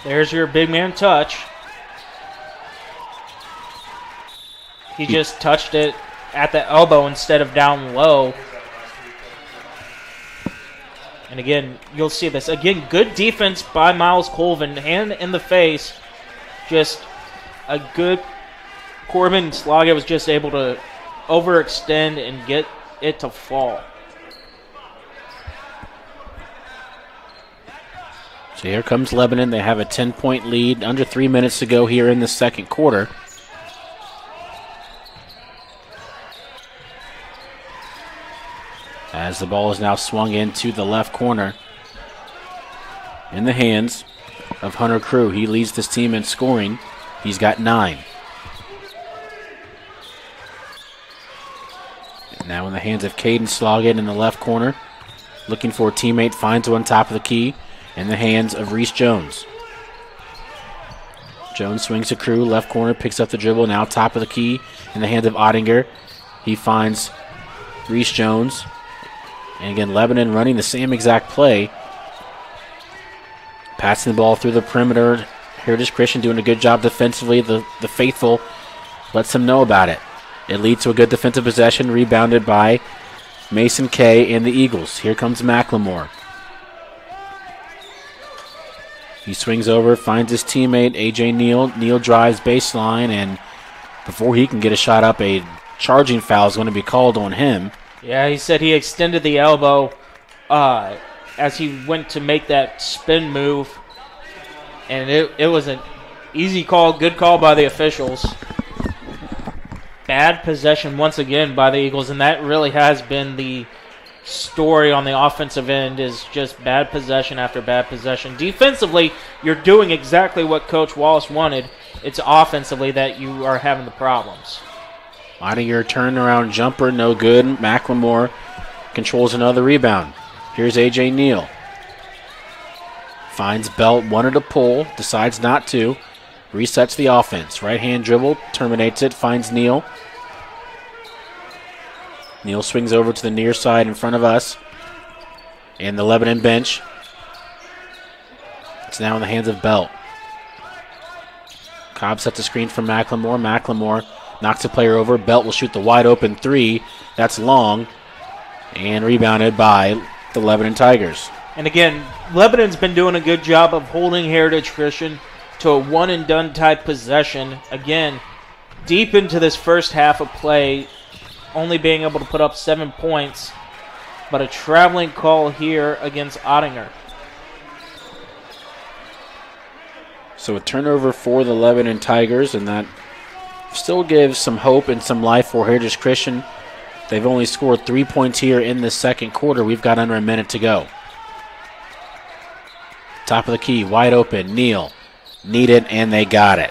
There's your big man touch. He just touched it at the elbow instead of down low. And again, you'll see this. Again, good defense by Miles Colvin. Hand in the face. Just a good Corbin Sloggett was just able to overextend and get it to fall. So here comes Lebanon. They have a 10-point lead, under 3 minutes to go here in the second quarter. As the ball is now swung into the left corner in the hands of Hunter Crew. He leads this team in scoring. He's got 9. And now in the hands of Caden Sloggett in the left corner. Looking for a teammate, finds one top of the key in the hands of Reese Jones. Jones swings to Crew, left corner, picks up the dribble, now top of the key in the hands of Ottinger. He finds Reese Jones. And again, Lebanon running the same exact play. Passing the ball through the perimeter. Heritage Christian doing a good job defensively. The faithful lets them know about it. It leads to a good defensive possession, rebounded by Mason Kay and the Eagles. Here comes McLemore. He swings over, finds his teammate, A.J. Neal. Neal drives baseline, and before he can get a shot up, a charging foul is going to be called on him. Yeah, he said he extended the elbow as he went to make that spin move, and it was an easy call, good call by the officials. Bad possession once again by the Eagles, and that really has been the story on the offensive end, is just bad possession after bad possession. Defensively, you're doing exactly what Coach Wallace wanted. It's offensively that you are having the problems. Ottinger turnaround jumper, no good. McLemore controls another rebound. Here's A.J. Neal. Finds Belt, wanted to pull, decides not to. Resets the offense. Right-hand dribble, terminates it, finds Neal. Neal swings over to the near side in front of us. And the Lebanon bench. It's now in the hands of Belt. Cobb sets the screen for McLemore. McLemore knocks the player over. Belt will shoot the wide open 3. That's long. And rebounded by the Lebanon Tigers. And again, Lebanon's been doing a good job of holding Heritage Christian to a one-and-done type possession. Again, deep into this first half of play, only being able to put up 7 points, but a traveling call here against Ottinger. So a turnover for the Lebanon Tigers, and that still gives some hope and some life for Heritage Christian. They've only scored 3 points here in the second quarter. We've got under a minute to go. Top of the key, wide open, Neal. Need it, and they got it.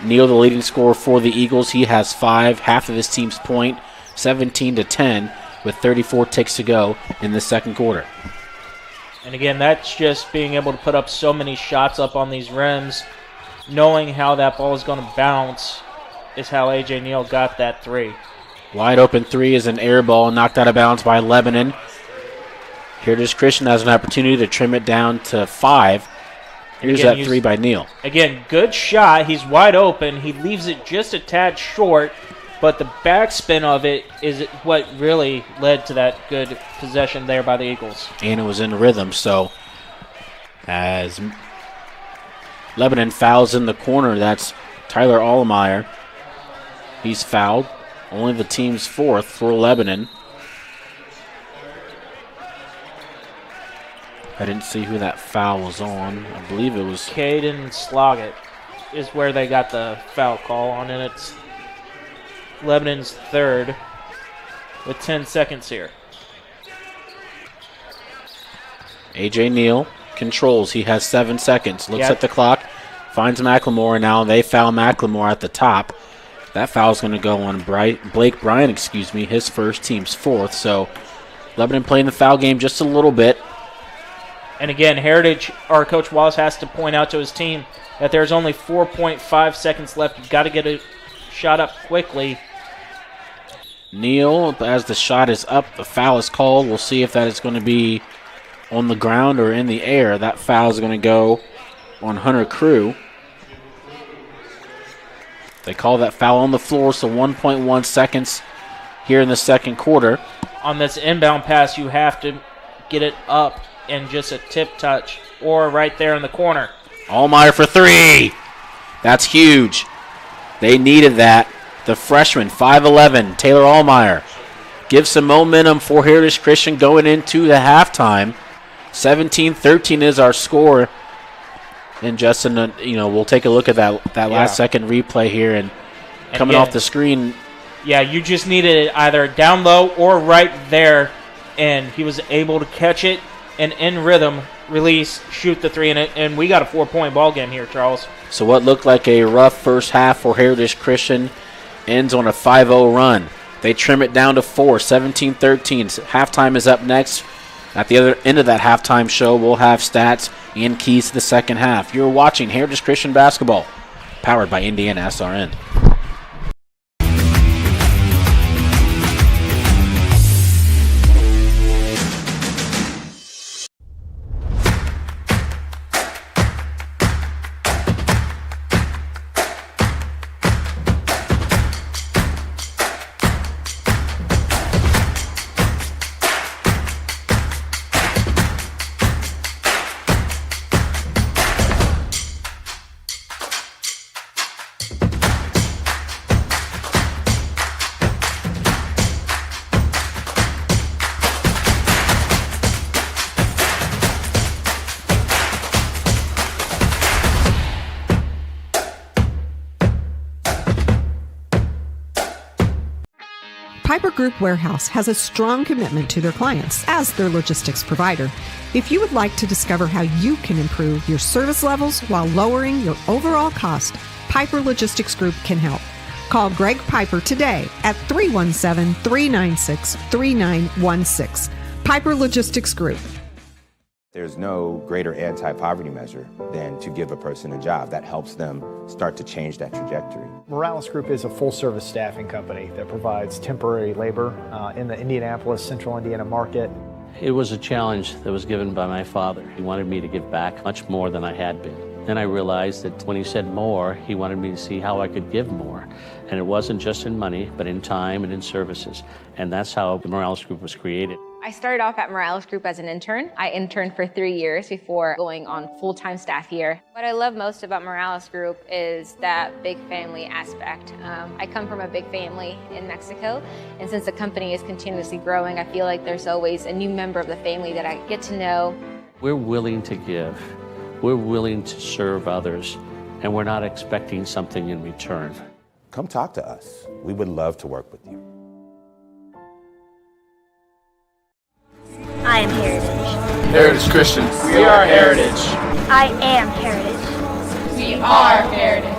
Neal, the leading scorer for the Eagles. He has 5, half of his team's point, 17-10, with 34 ticks to go in the second quarter. And again, that's just being able to put up so many shots up on these rims, knowing how that ball is going to bounce is how A.J. Neal got that 3. Wide open 3 is an air ball knocked out of bounds by Lebanon. Heritage Christian has an opportunity to trim it down to 5. Here's that 3 by Neal. Again, good shot. He's wide open. He leaves it just a tad short, but the backspin of it is what really led to that good possession there by the Eagles. And it was in rhythm, so as Lebanon fouls in the corner, that's Tyler Allemeyer. He's fouled. Only the team's 4th for Lebanon. I didn't see who that foul was on. I believe it was Caden Sloggett is where they got the foul call on, and it's Lebanon's 3rd with 10 seconds here. A.J. Neal controls. He has 7 seconds. Looks at the clock, finds McLemore, and now they foul McLemore at the top. That foul is going to go on Blake Bryan, his first, team's 4th. So Lebanon playing the foul game just a little bit. And again, Heritage, or Coach Wallace has to point out to his team that there's only 4.5 seconds left. You've got to get a shot up quickly. Neal, as the shot is up, the foul is called. We'll see if that is going to be on the ground or in the air. That foul is going to go on Hunter Crew. They call that foul on the floor, so 1.1 seconds here in the second quarter. On this inbound pass, you have to get it up and just a tip touch or right there in the corner. Allmeyer for 3. That's huge. They needed that. The freshman, 5'11", Taylor Allmeyer, gives some momentum for Heritage Christian going into the halftime. 17-13 is our score. And Justin, we'll take a look at that last second replay here, and coming off the screen. Yeah, you just needed it either down low or right there, and he was able to catch it and in rhythm, release, shoot the three, and we got a 4-point ball game here, Charles. So what looked like a rough first half for Heritage Christian ends on a 5-0 run. They trim it down to 4, 17-13. Halftime is up next. At the other end of that halftime show, we'll have stats and keys to the second half. You're watching Heritage Christian Basketball, powered by Indiana SRN. Piper Group Warehouse has a strong commitment to their clients as their logistics provider. If you would like to discover how you can improve your service levels while lowering your overall cost, Piper Logistics Group can help. Call Greg Piper today at 317-396-3916. Piper Logistics Group. There's no greater anti-poverty measure than to give a person a job. That helps them start to change that trajectory. Morales Group is a full-service staffing company that provides temporary labor in the Indianapolis, Central Indiana market. It was a challenge that was given by my father. He wanted me to give back much more than I had been. Then I realized that when he said more, he wanted me to see how I could give more. And it wasn't just in money, but in time and in services. And that's how the Morales Group was created. I started off at Morales Group as an intern. I interned for 3 years before going on full-time staff here. What I love most about Morales Group is that big family aspect. I come from a big family in Mexico, and since the company is continuously growing, I feel like there's always a new member of the family that I get to know. We're willing to give. We're willing to serve others, and we're not expecting something in return. Come talk to us. We would love to work with you. I am Heritage. Heritage Christian. We are Heritage. I am Heritage. We are Heritage.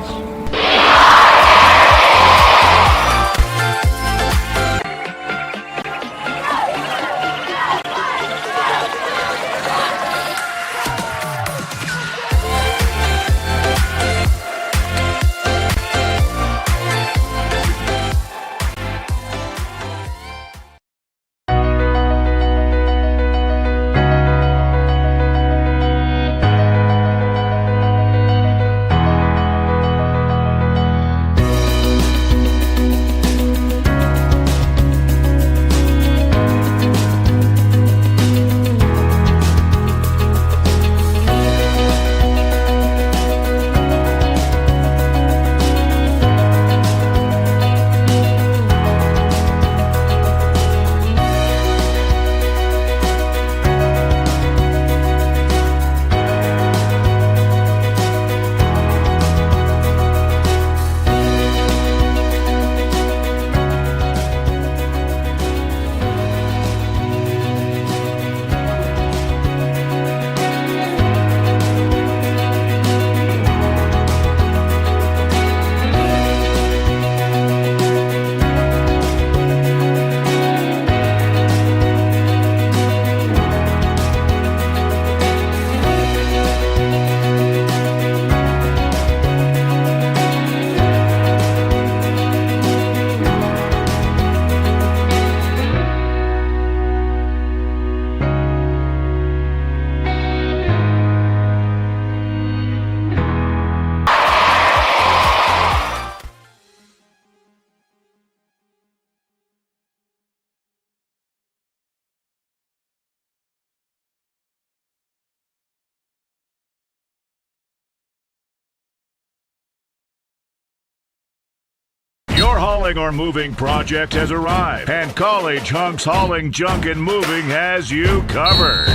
hauling or moving project has arrived, and College Hunks Hauling, Junk, and Moving has you covered.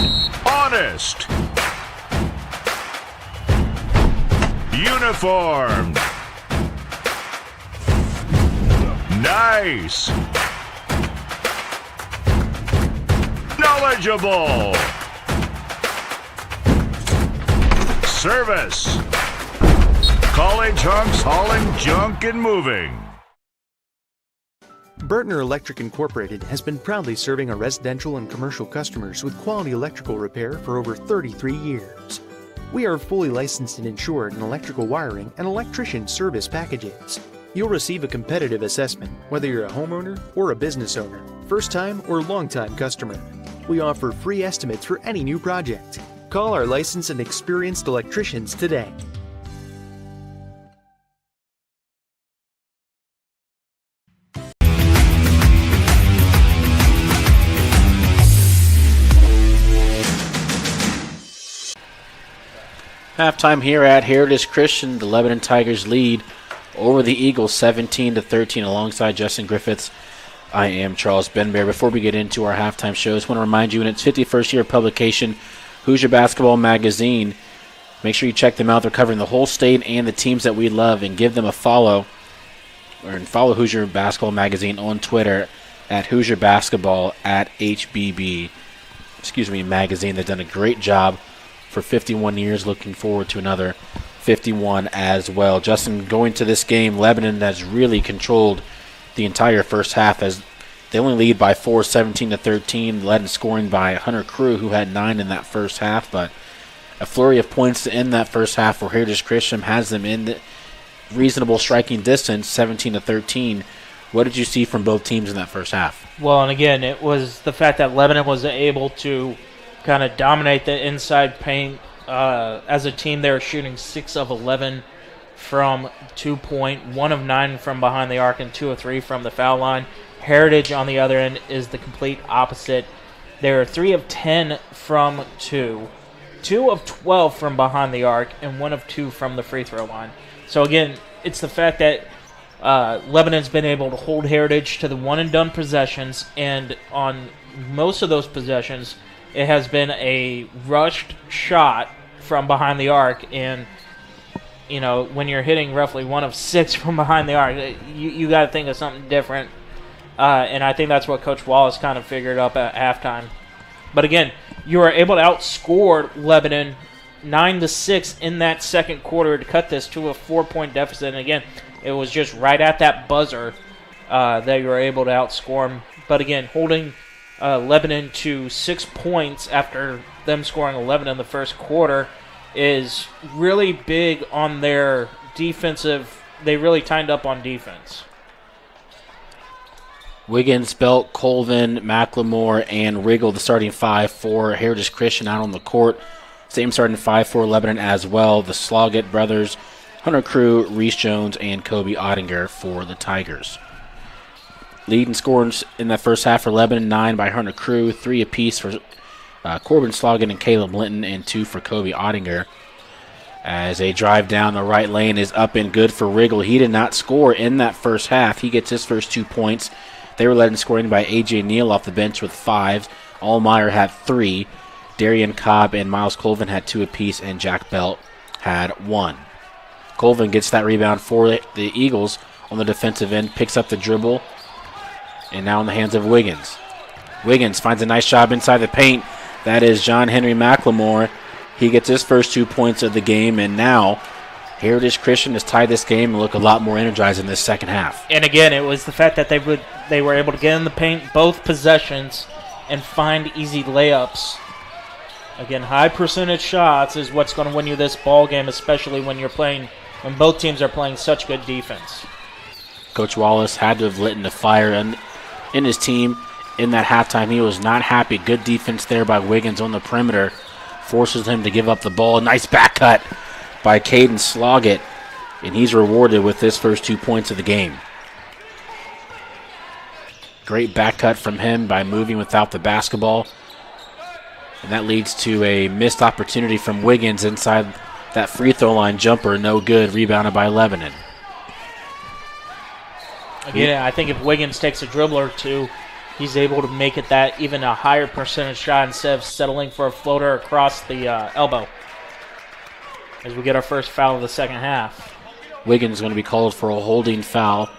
Honest. Uniformed. Nice. Knowledgeable. Service. College Hunks Hauling, Junk, and Moving. Burtner Electric Incorporated has been proudly serving our residential and commercial customers with quality electrical repair for over 33 years. We are fully licensed and insured in electrical wiring and electrician service packages. You'll receive a competitive assessment whether you're a homeowner or a business owner, first-time or long-time customer. We offer free estimates for any new project. Call our licensed and experienced electricians today. Halftime here at Heritage Christian. The Lebanon Tigers lead over the Eagles 17-13 alongside Justin Griffiths. I am Charles Benbear. Before we get into our halftime shows, I want to remind you in its 51st year of publication, IHSAA Basketball magazine. Make sure you check them out. They're covering the whole state and the teams that we love, and give them a follow. And follow IHSAA Basketball magazine on Twitter at IHSAA Basketball at HBB. Magazine. They've done a great job for 51 years. Looking forward to another 51 as well. Justin, going to this game, Lebanon has really controlled the entire first half as they only lead by 4, 17-13, led in scoring by Hunter Crew, who had 9 in that first half, but a flurry of points to end that first half where Heritage Christian has them in the reasonable striking distance, 17-13. What did you see from both teams in that first half? Well, and again, it was the fact that Lebanon was able to kind of dominate the inside paint. As a team, they were shooting 6 of 11 from 2-point, 1 of 9 from behind the arc, and 2 of 3 from the foul line. Heritage, on the other end, is the complete opposite. They are 3 of 10 from 2, 2 of 12 from behind the arc, and 1 of 2 from the free throw line. So again, it's the fact that Lebanon's been able to hold Heritage to the one-and-done possessions, and on most of those possessions, it has been a rushed shot from behind the arc, and you know, when you're hitting roughly 1 of 6 from behind the arc, you got to think of something different, and I think that's what Coach Wallace kind of figured up at halftime. But again, you were able to outscore Lebanon 9-6 in that second quarter to cut this to a 4-point deficit, and again, it was just right at that buzzer that you were able to outscore them. But again, holding Lebanon to 6 points after them scoring 11 in the first quarter is really big on their defensive. They really tightened up on defense. Wiggins, Belt, Colvin, McLemore, and Riggle, the starting 5 for Heritage Christian out on the court. Same starting 5 for Lebanon as well. The Sloggett brothers, Hunter Crew, Reese Jones, and Kobe Ottinger for the Tigers. Lead in scores in that first half for Lebanon, 9 by Hunter Crew, 3 apiece for Corbin Sloggett and Caleb Linton, and 2 for Kobe Ottinger. As a drive down the right lane is up and good for Riggle. He did not score in that first half. He gets his first 2 points. They were led in scoring by A.J. Neal off the bench with 5. Allmeyer had 3. Darian Cobb and Miles Colvin had 2 apiece, and Jack Belt had 1. Colvin gets that rebound for the Eagles on the defensive end, picks up the dribble, and now in the hands of Wiggins. Wiggins finds a nice job inside the paint. That is John Henry McLemore. He gets his first 2 points of the game, and now Heritage Christian has tied this game and look a lot more energized in this second half. And again, it was the fact that they were able to get in the paint both possessions and find easy layups. Again, high percentage shots is what's going to win you this ball game, especially when both teams are playing such good defense. Coach Wallace had to have lit the fire in his team in that halftime. He was not happy. Good defense there by Wiggins on the perimeter. Forces him to give up the ball. Nice back cut by Caden Sloggett, and he's rewarded with his first 2 points of the game. Great back cut from him by moving without the basketball. And that leads to a missed opportunity from Wiggins inside that free throw line jumper. No good. Rebounded by Lebanon. Again, I think if Wiggins takes a dribble or two, he's able to make it that even a higher percentage shot instead of settling for a floater across the elbow. As we get our first foul of the second half. Wiggins is going to be called for a holding foul.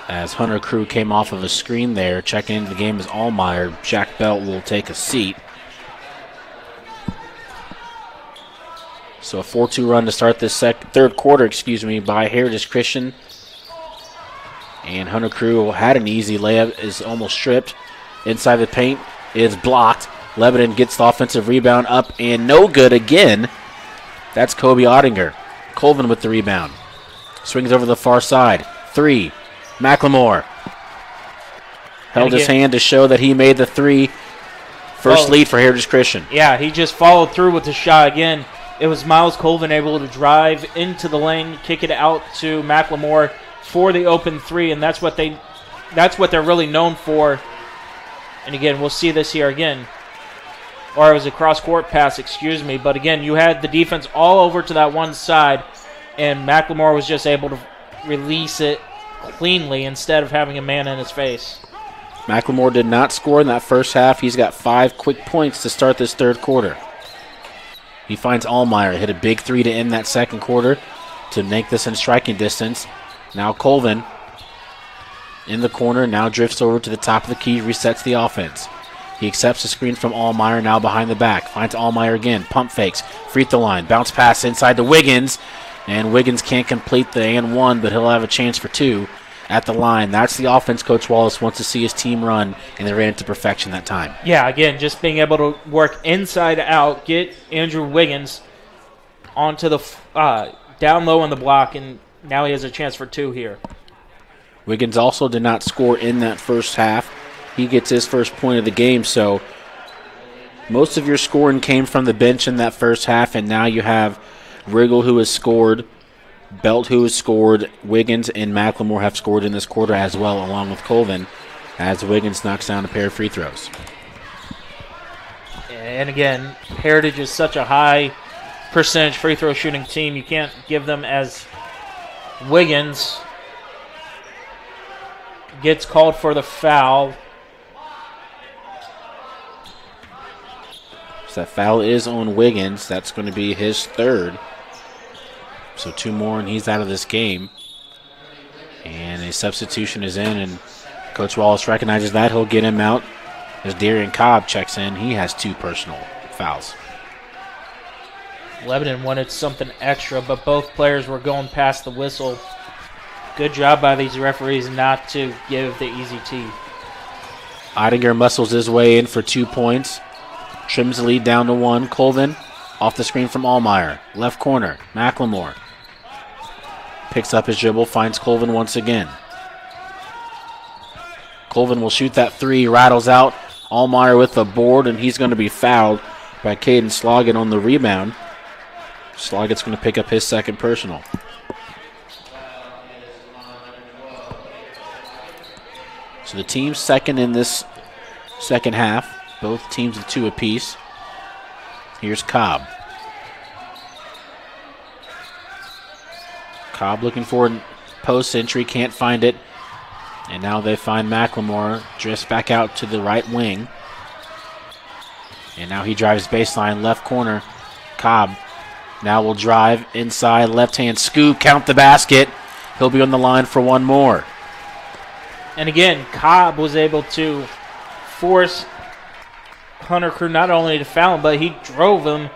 As Hunter Crew came off of a screen there, checking into the game is Allmeyer. Jack Belt will take a seat. So a 4-2 run to start this third quarter, by Heritage Christian. And Hunter Crew had an easy layup, is almost stripped. Inside the paint is blocked. Lebanon gets the offensive rebound up and no good again. That's Kobe Ottinger. Colvin with the rebound. Swings over the far side. 3. McLemore held his hand to show that he made the 3. First lead for Heritage Christian. Yeah, he just followed through with the shot again. It was Miles Colvin able to drive into the lane, kick it out to McLemore for the open 3, and that's what they're really known for. And again, we'll see this here again. Or it was a cross-court pass, but again, you had the defense all over to that one side, and McLemore was just able to release it cleanly instead of having a man in his face. McLemore did not score in that first half. He's got 5 quick points to start this third quarter. He finds Allmeyer, hit a big 3 to end that second quarter to make this in striking distance. Now Colvin in the corner, now drifts over to the top of the key, resets the offense. He accepts the screen from Allmeyer, now behind the back. Finds Allmeyer again, pump fakes, free throw line, bounce pass inside to Wiggins. And Wiggins can't complete the and 1, but he'll have a chance for 2 at the line. That's the offense Coach Wallace wants to see his team run, and they ran it to perfection that time. Yeah, again, just being able to work inside out, get Andrew Wiggins onto the down low on the block, and now he has a chance for 2 here. Wiggins also did not score in that first half. He gets his first point of the game, so most of your scoring came from the bench in that first half, and now you have Riggle, who has scored, Belt, who has scored, Wiggins and McLemore have scored in this quarter as well, along with Colvin, as Wiggins knocks down a pair of free throws. And again, Heritage is such a high percentage free throw shooting team. You can't give them as Wiggins gets called for the foul. So that foul is on Wiggins. That's going to be his 3rd. So 2 more and he's out of this game. And a substitution is in, and Coach Wallace recognizes that. He'll get him out as Darian Cobb checks in. He has 2 personal fouls. Lebanon wanted something extra, but both players were going past the whistle. Good job by these referees not to give the easy tee. Ottinger muscles his way in for 2 points. Trims the lead down to 1. Colvin off the screen from Allmeyer. Left corner, McLemore. Picks up his dribble, finds Colvin once again. Colvin will shoot that 3, rattles out. Allmeyer with the board, and he's going to be fouled by Caden Sloggett on the rebound. Sloggett's going to pick up his 2nd personal. So the team's 2nd in this second half. Both teams with 2 apiece. Here's Cobb. Cobb looking for a post entry, can't find it. And now they find McLemore, drifts back out to the right wing. And now he drives baseline, left corner. Cobb now will drive inside, left-hand scoop, count the basket. He'll be on the line for 1 more. And again, Cobb was able to force Hunter Crew not only to foul him, but he drove him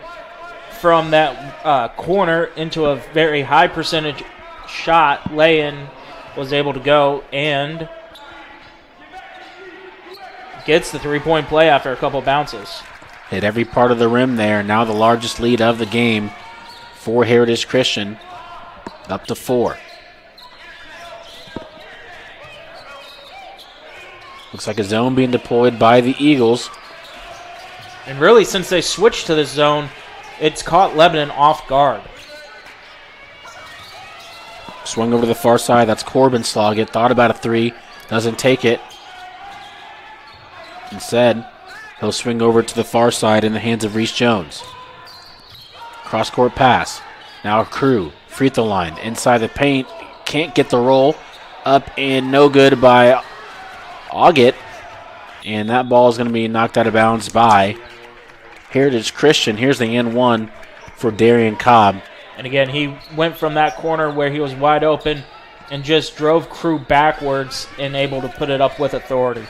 from that corner into a very high percentage shot. Lay-in was able to go and gets the 3-point play after a couple bounces. Hit every part of the rim there. Now the largest lead of the game for Heritage Christian, up to 4. Looks like a zone being deployed by the Eagles. And really, since they switched to this zone, it's caught Lebanon off guard. Swung over to the far side. That's Corbin Sloggett. Thought about a 3. Doesn't take it. Instead, he'll swing over to the far side in the hands of Reese Jones. Cross-court pass. Now Crew. Free throw line. Inside the paint. Can't get the roll. Up and no good by Auget. And that ball is going to be knocked out of bounds by Heritage Christian. Here's the and one for Darian Cobb. And again, he went from that corner where he was wide open and just drove Crew backwards and able to put it up with authority.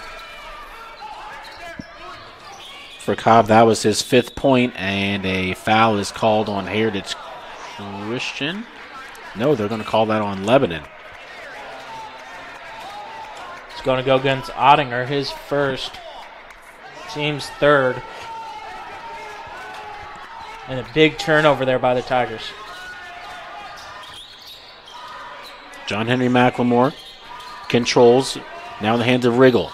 For Cobb, that was his 5th point, and a foul is called on Heritage Christian. No, they're going to call that on Lebanon. It's going to go against Ottinger, his first, team's 3rd. And a big turnover there by the Tigers. John Henry McLemore controls, now in the hands of Riggle.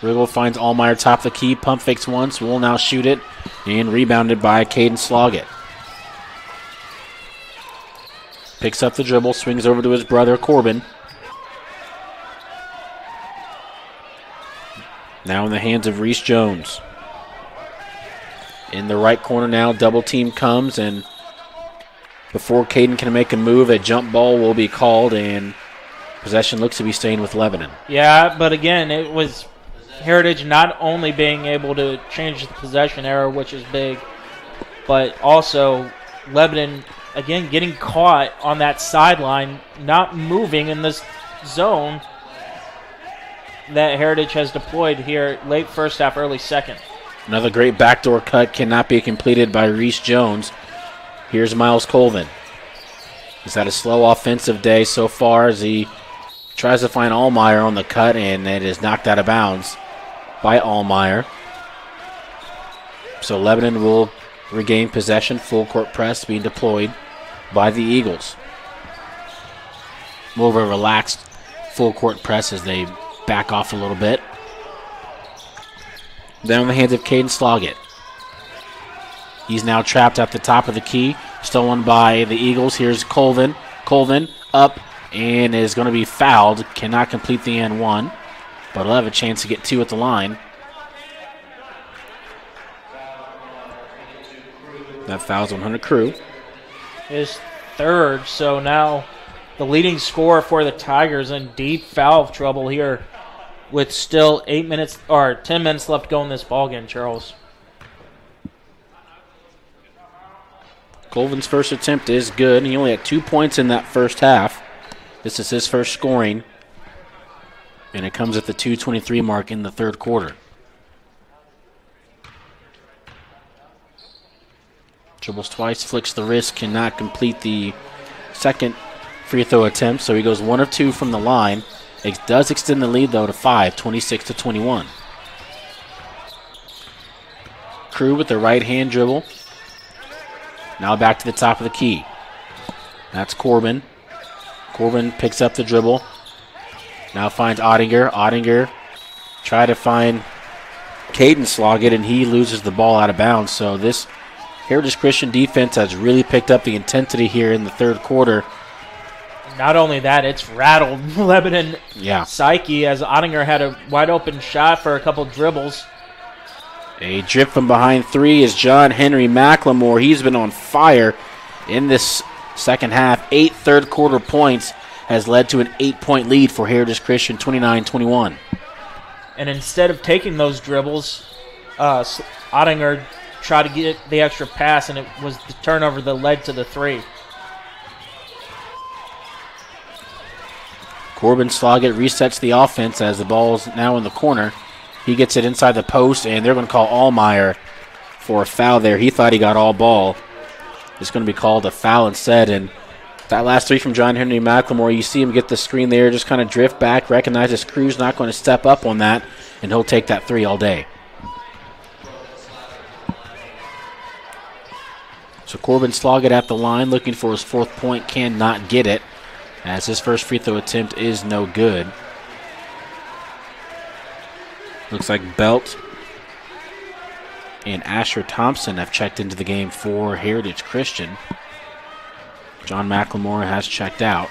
Riggle finds Allmeyer top of the key, pump fakes once, will now shoot it, and rebounded by Caden Sloggett. Picks up the dribble, swings over to his brother Corbin. Now in the hands of Reese Jones. In the right corner now, double team comes, and before Caden can make a move, a jump ball will be called, and possession looks to be staying with Lebanon. Yeah, but again, it was Heritage not only being able to change the possession error, which is big, but also Lebanon, again, getting caught on that sideline, not moving in this zone that Heritage has deployed here late first half, early second. Another great backdoor cut cannot be completed by Reese Jones. Here's Miles Colvin. He's had a slow offensive day so far as he tries to find Allmeyer on the cut, and it is knocked out of bounds by Allmeyer. So Lebanon will regain possession. Full court press being deployed by the Eagles. More of a relaxed full court press as they back off a little bit. Down in the hands of Caden Sloggett. He's now trapped at the top of the key. Stolen by the Eagles. Here's Colvin. Colvin up and is going to be fouled. Cannot complete the and one, but he'll have a chance to get 2 at the line. That foul's on Hunter Crew. His 3rd, so now the leading scorer for the Tigers in deep foul trouble here with still 10 minutes left to go in this ballgame, Charles. Colvin's first attempt is good. He only had 2 points in that first half. This is his first scoring, and it comes at the 2:23 mark in the 3rd quarter. Dribbles twice, flicks the wrist, cannot complete the second free throw attempt, so he goes 1 of 2 from the line. It does extend the lead, though, to 5, 26-21. Crew with the right-hand dribble. Now back to the top of the key. That's Corbin. Corbin picks up the dribble. Now finds Ottinger. Ottinger try to find Caden Sloggett, and he loses the ball out of bounds. So this Heritage Christian defense has really picked up the intensity here in the 3rd quarter. Not only that, it's rattled Lebanon psyche as Ottinger had a wide open shot for a couple dribbles. A drip from behind 3 is John Henry McLemore. He's been on fire in this second half. 8 third quarter points has led to an 8-point lead for Heritage Christian, 29-21. And instead of taking those dribbles, Ottinger tried to get the extra pass, and it was the turnover that led to the 3. Corbin Sloggett resets the offense as the ball's now in the corner. He gets it inside the post, and they're going to call Allmeyer for a foul there. He thought he got all ball. It's going to be called a foul instead. And that last 3 from John Henry McLemore, you see him get the screen there, just kind of drift back, recognize his crew's not going to step up on that, and he'll take that 3 all day. So Corbin Sloggett at the line, looking for his 4th point, cannot get it, as his first free throw attempt is no good. Looks like Belt and Asher Thompson have checked into the game for Heritage Christian. John McLemore has checked out.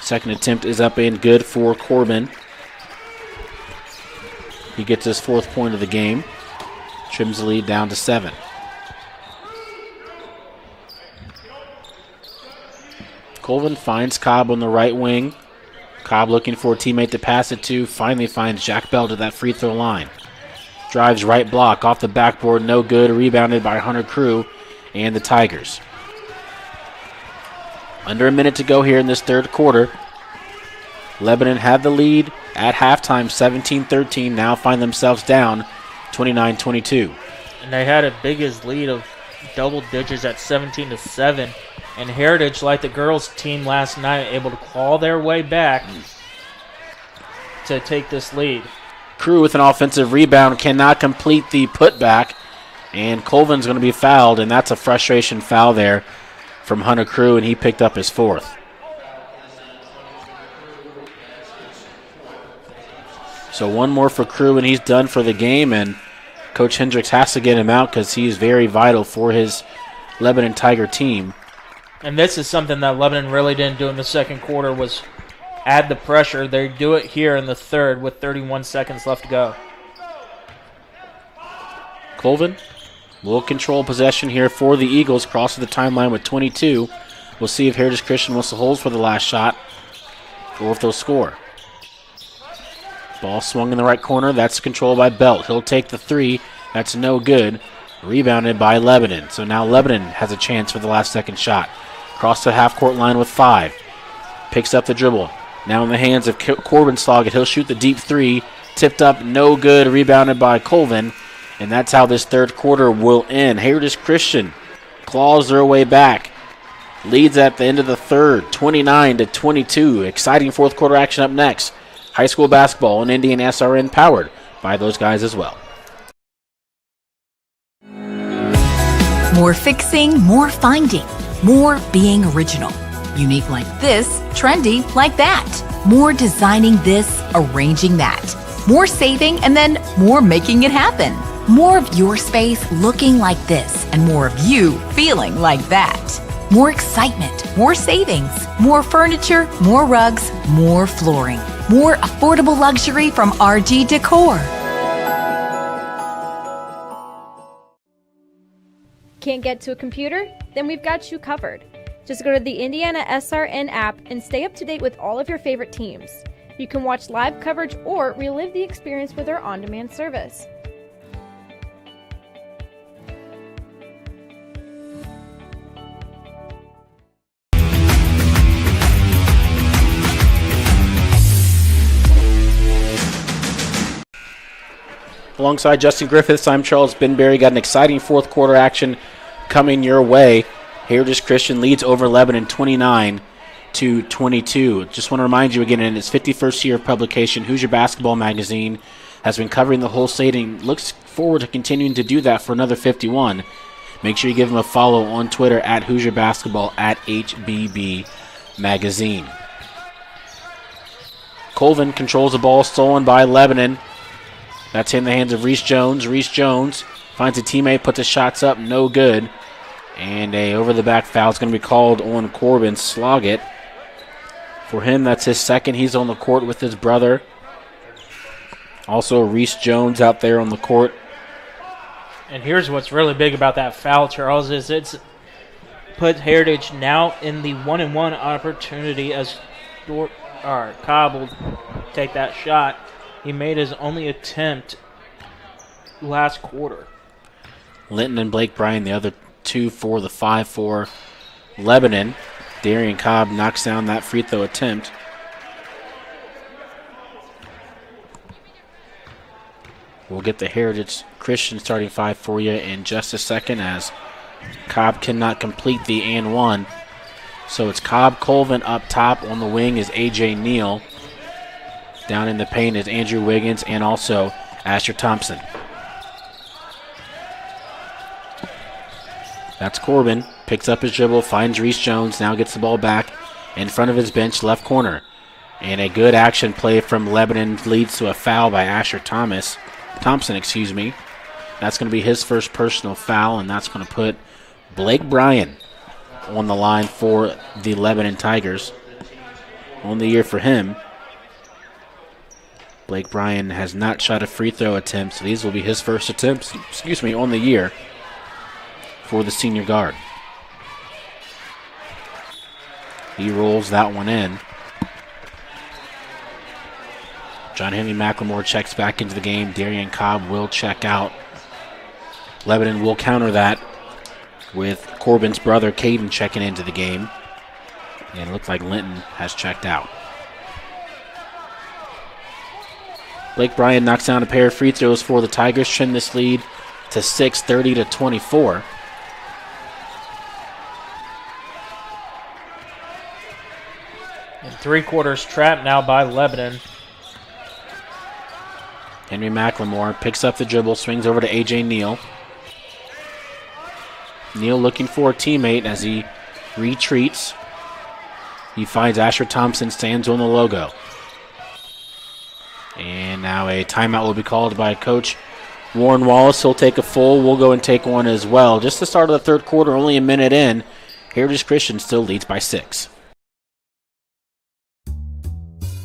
Second attempt is up and good for Corbin. He gets his 4th point of the game. Trims the lead down to 7. Colvin finds Cobb on the right wing. Cobb looking for a teammate to pass it to. Finally finds Jack Bell to that free throw line. Drives right block off the backboard. No good. Rebounded by Hunter Crew and the Tigers. Under a minute to go here in this third quarter. Lebanon had the lead at halftime, 17-13. Now find themselves down 29-22. And they had a biggest lead of double digits at 17-7. And Heritage, like the girls' team last night, able to claw their way back to take this lead. Crew with an offensive rebound cannot complete the putback. And Colvin's going to be fouled, and that's a frustration foul there from Hunter Crew, and he picked up his fourth. So one more for Crew, and he's done for the game, and Coach Hendricks has to get him out because he's very vital for his Lebanon Tiger team. And this is something that Lebanon really didn't do in the second quarter, was add the pressure. They do it here in the third with 31 seconds left to go. Colvin will control possession here for the Eagles, crosses the timeline with 22. We'll see if Heritage Christian wants to hold for the last shot or if they'll score. Ball swung in the right corner. That's controlled by Belt. He'll take the three. That's no good. Rebounded by Lebanon. So now Lebanon has a chance for the last second shot. Cross the half-court line with 5. Picks up the dribble. Now in the hands of Corbin Sloggett. He'll shoot the deep three. Tipped up, no good. Rebounded by Colvin. And that's how this third quarter will end. Heritage Christian claws their way back. Leads at the end of the third, 29-22. Exciting fourth quarter action up next. High school basketball and Indiana SRN powered by those guys as well. More fixing, more finding, more being original. Unique like this, trendy like that. More designing this, arranging that. More saving, and then more making it happen. More of your space looking like this, and more of you feeling like that. More excitement, more savings, more furniture, more rugs, more flooring. More affordable luxury from RG Decor. Can't get to a computer? Then we've got you covered. Just go to the Indiana SRN app and stay up to date with all of your favorite teams. You can watch live coverage or relive the experience with our on-demand service. Alongside Justin Griffiths, I'm Charles Benberry. Got an exciting fourth quarter action coming your way. Heritage Christian leads over Lebanon 29-22. Just want to remind you again, in its 51st year of publication, Hoosier Basketball magazine has been covering the whole state and looks forward to continuing to do that for another 51. Make sure you give them a follow on Twitter at Hoosier Basketball at HBB Magazine. Colvin controls the ball, stolen by Lebanon. That's in the hands of Reese Jones. Reese Jones finds a teammate, puts the shots up, no good. And a over-the-back foul is going to be called on Corbin Sloggett. For him, that's his second. He's on the court with his brother. Also, Reese Jones out there on the court. And here's what's really big about that foul, Charles, is it's put Heritage now in the 1-and-1 opportunity as Cobb will take that shot. He made his only attempt last quarter. Linton and Blake Bryan, the other two for the 5 for Lebanon. Darian Cobb knocks down that free throw attempt. We'll get the Heritage Christian starting 5 for you in just a second, as Cobb cannot complete the and one. So it's Cobb, Colvin up top. On the wing is A.J. Neal. Down in the paint is Andrew Wiggins and also Asher Thompson. That's Corbin. Picks up his dribble, finds Reese Jones, now gets the ball back in front of his bench, left corner. And a good action play from Lebanon leads to a foul by Asher Thompson. That's going to be his first personal foul, and that's going to put Blake Bryan on the line for the Lebanon Tigers. On the year for him. Blake Bryan has not shot a free throw attempt, so these will be his first attempts, on the year for the senior guard. He rolls that one in. John Henry McLemore checks back into the game. Darian Cobb will check out. Lebanon will counter that with Corbin's brother, Caden, checking into the game. And it looks like Linton has checked out. Blake Bryan knocks down a pair of free throws for the Tigers, trim this lead to 6, 30-24. And 3/4 trapped now by Lebanon. Henry McLemore picks up the dribble, swings over to A.J. Neal. Neal looking for a teammate as he retreats. He finds Asher Thompson, stands on the logo. And now a timeout will be called by Coach Warren Wallace. He'll take a full. We'll go and take one as well. Just the start of the third quarter, only a minute in. Heritage Christian still leads by 6.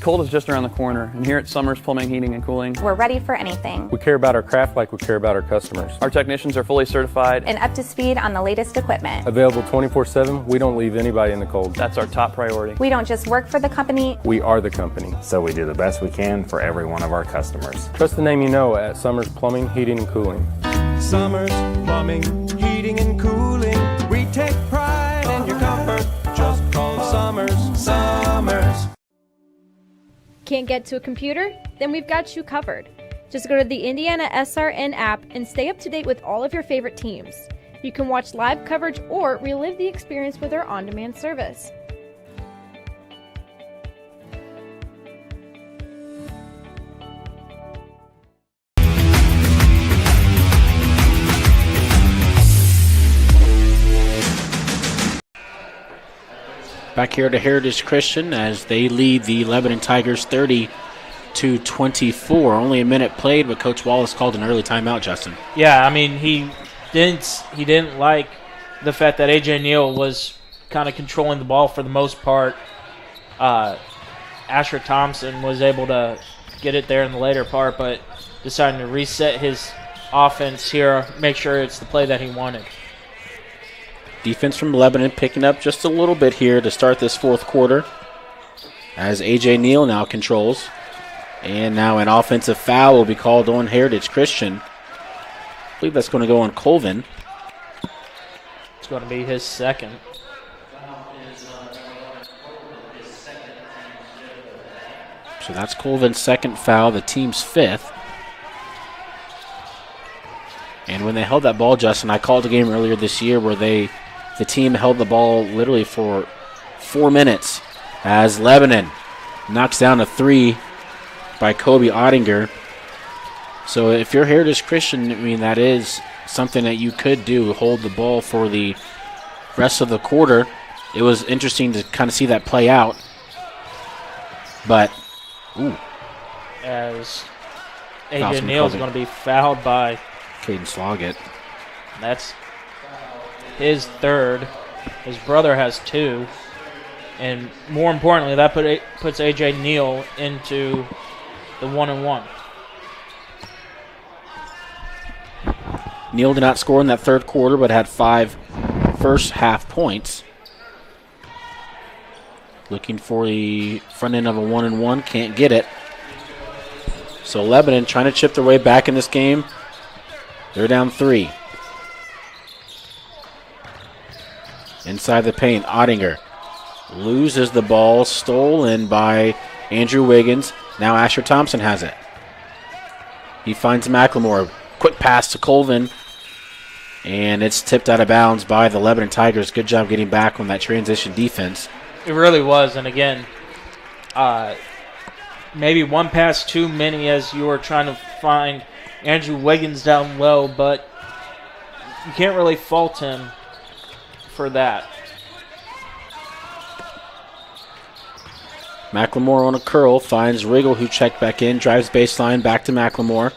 Cold is just around the corner, and here at Summers Plumbing, Heating, and Cooling, we're ready for anything. we care about our craft like we care about our customers. Our technicians are fully certified And up to speed on the latest equipment. available 24/7. We don't leave anybody in the cold. That's our top priority. We don't just work for the company. We are the company. So we do the best we can for every one of our customers. Trust the name you know at Summers Plumbing, Heating, and Cooling. Summers Plumbing, Heating, and Cooling. We take pride in your comfort. Just call Summers. Summers. Can't get to a computer? Then we've got you covered. Just go to the Indiana SRN app and stay up to date with all of your favorite teams. You can watch live coverage or relive the experience with our on-demand service. Back here to Heritage Christian as they lead the Lebanon Tigers 30-24. Only a minute played, but Coach Wallace called an early timeout, Justin. Yeah, I mean, he didn't like the fact that A.J. Neal was kind of controlling the ball for the most part. Asher Thompson was able to get it there in the later part, but deciding to reset his offense here, make sure it's the play that he wanted. Defense from Lebanon picking up just a little bit here to start this fourth quarter as A.J. Neal now controls. And now an offensive foul will be called on Heritage Christian. I believe that's going to go on Colvin. It's going to be his second. So that's Colvin's second foul, the team's fifth. And when they held that ball, Justin, I called a game earlier this year where the team held the ball literally for 4 minutes as Lebanon knocks down a three by Kobe Ottinger. So if you're Heritage Christian, I mean, that is something that you could do, hold the ball for the rest of the quarter. It was interesting to kind of see that play out. But, ooh. As A.J. Neal is going to be fouled by Caden Sloggett. That's his third. His brother has 2. And more importantly, that puts A.J. Neal into the 1-and-1. Neal did not score in that third quarter, but had 5 first half points. Looking for the front end of a 1-and-1, can't get it. So Lebanon trying to chip their way back in this game. They're down 3. Inside the paint, Ottinger loses the ball, stolen by Andrew Wiggins. Now Asher Thompson has it. He finds McLemore. Quick pass to Colvin. And it's tipped out of bounds by the Lebanon Tigers. Good job getting back on that transition defense. It really was. And again, maybe one pass too many as you were trying to find Andrew Wiggins down low, but you can't really fault him for that. McLemore on a curl, finds Riggle, who checked back in, drives baseline, back to McLemore.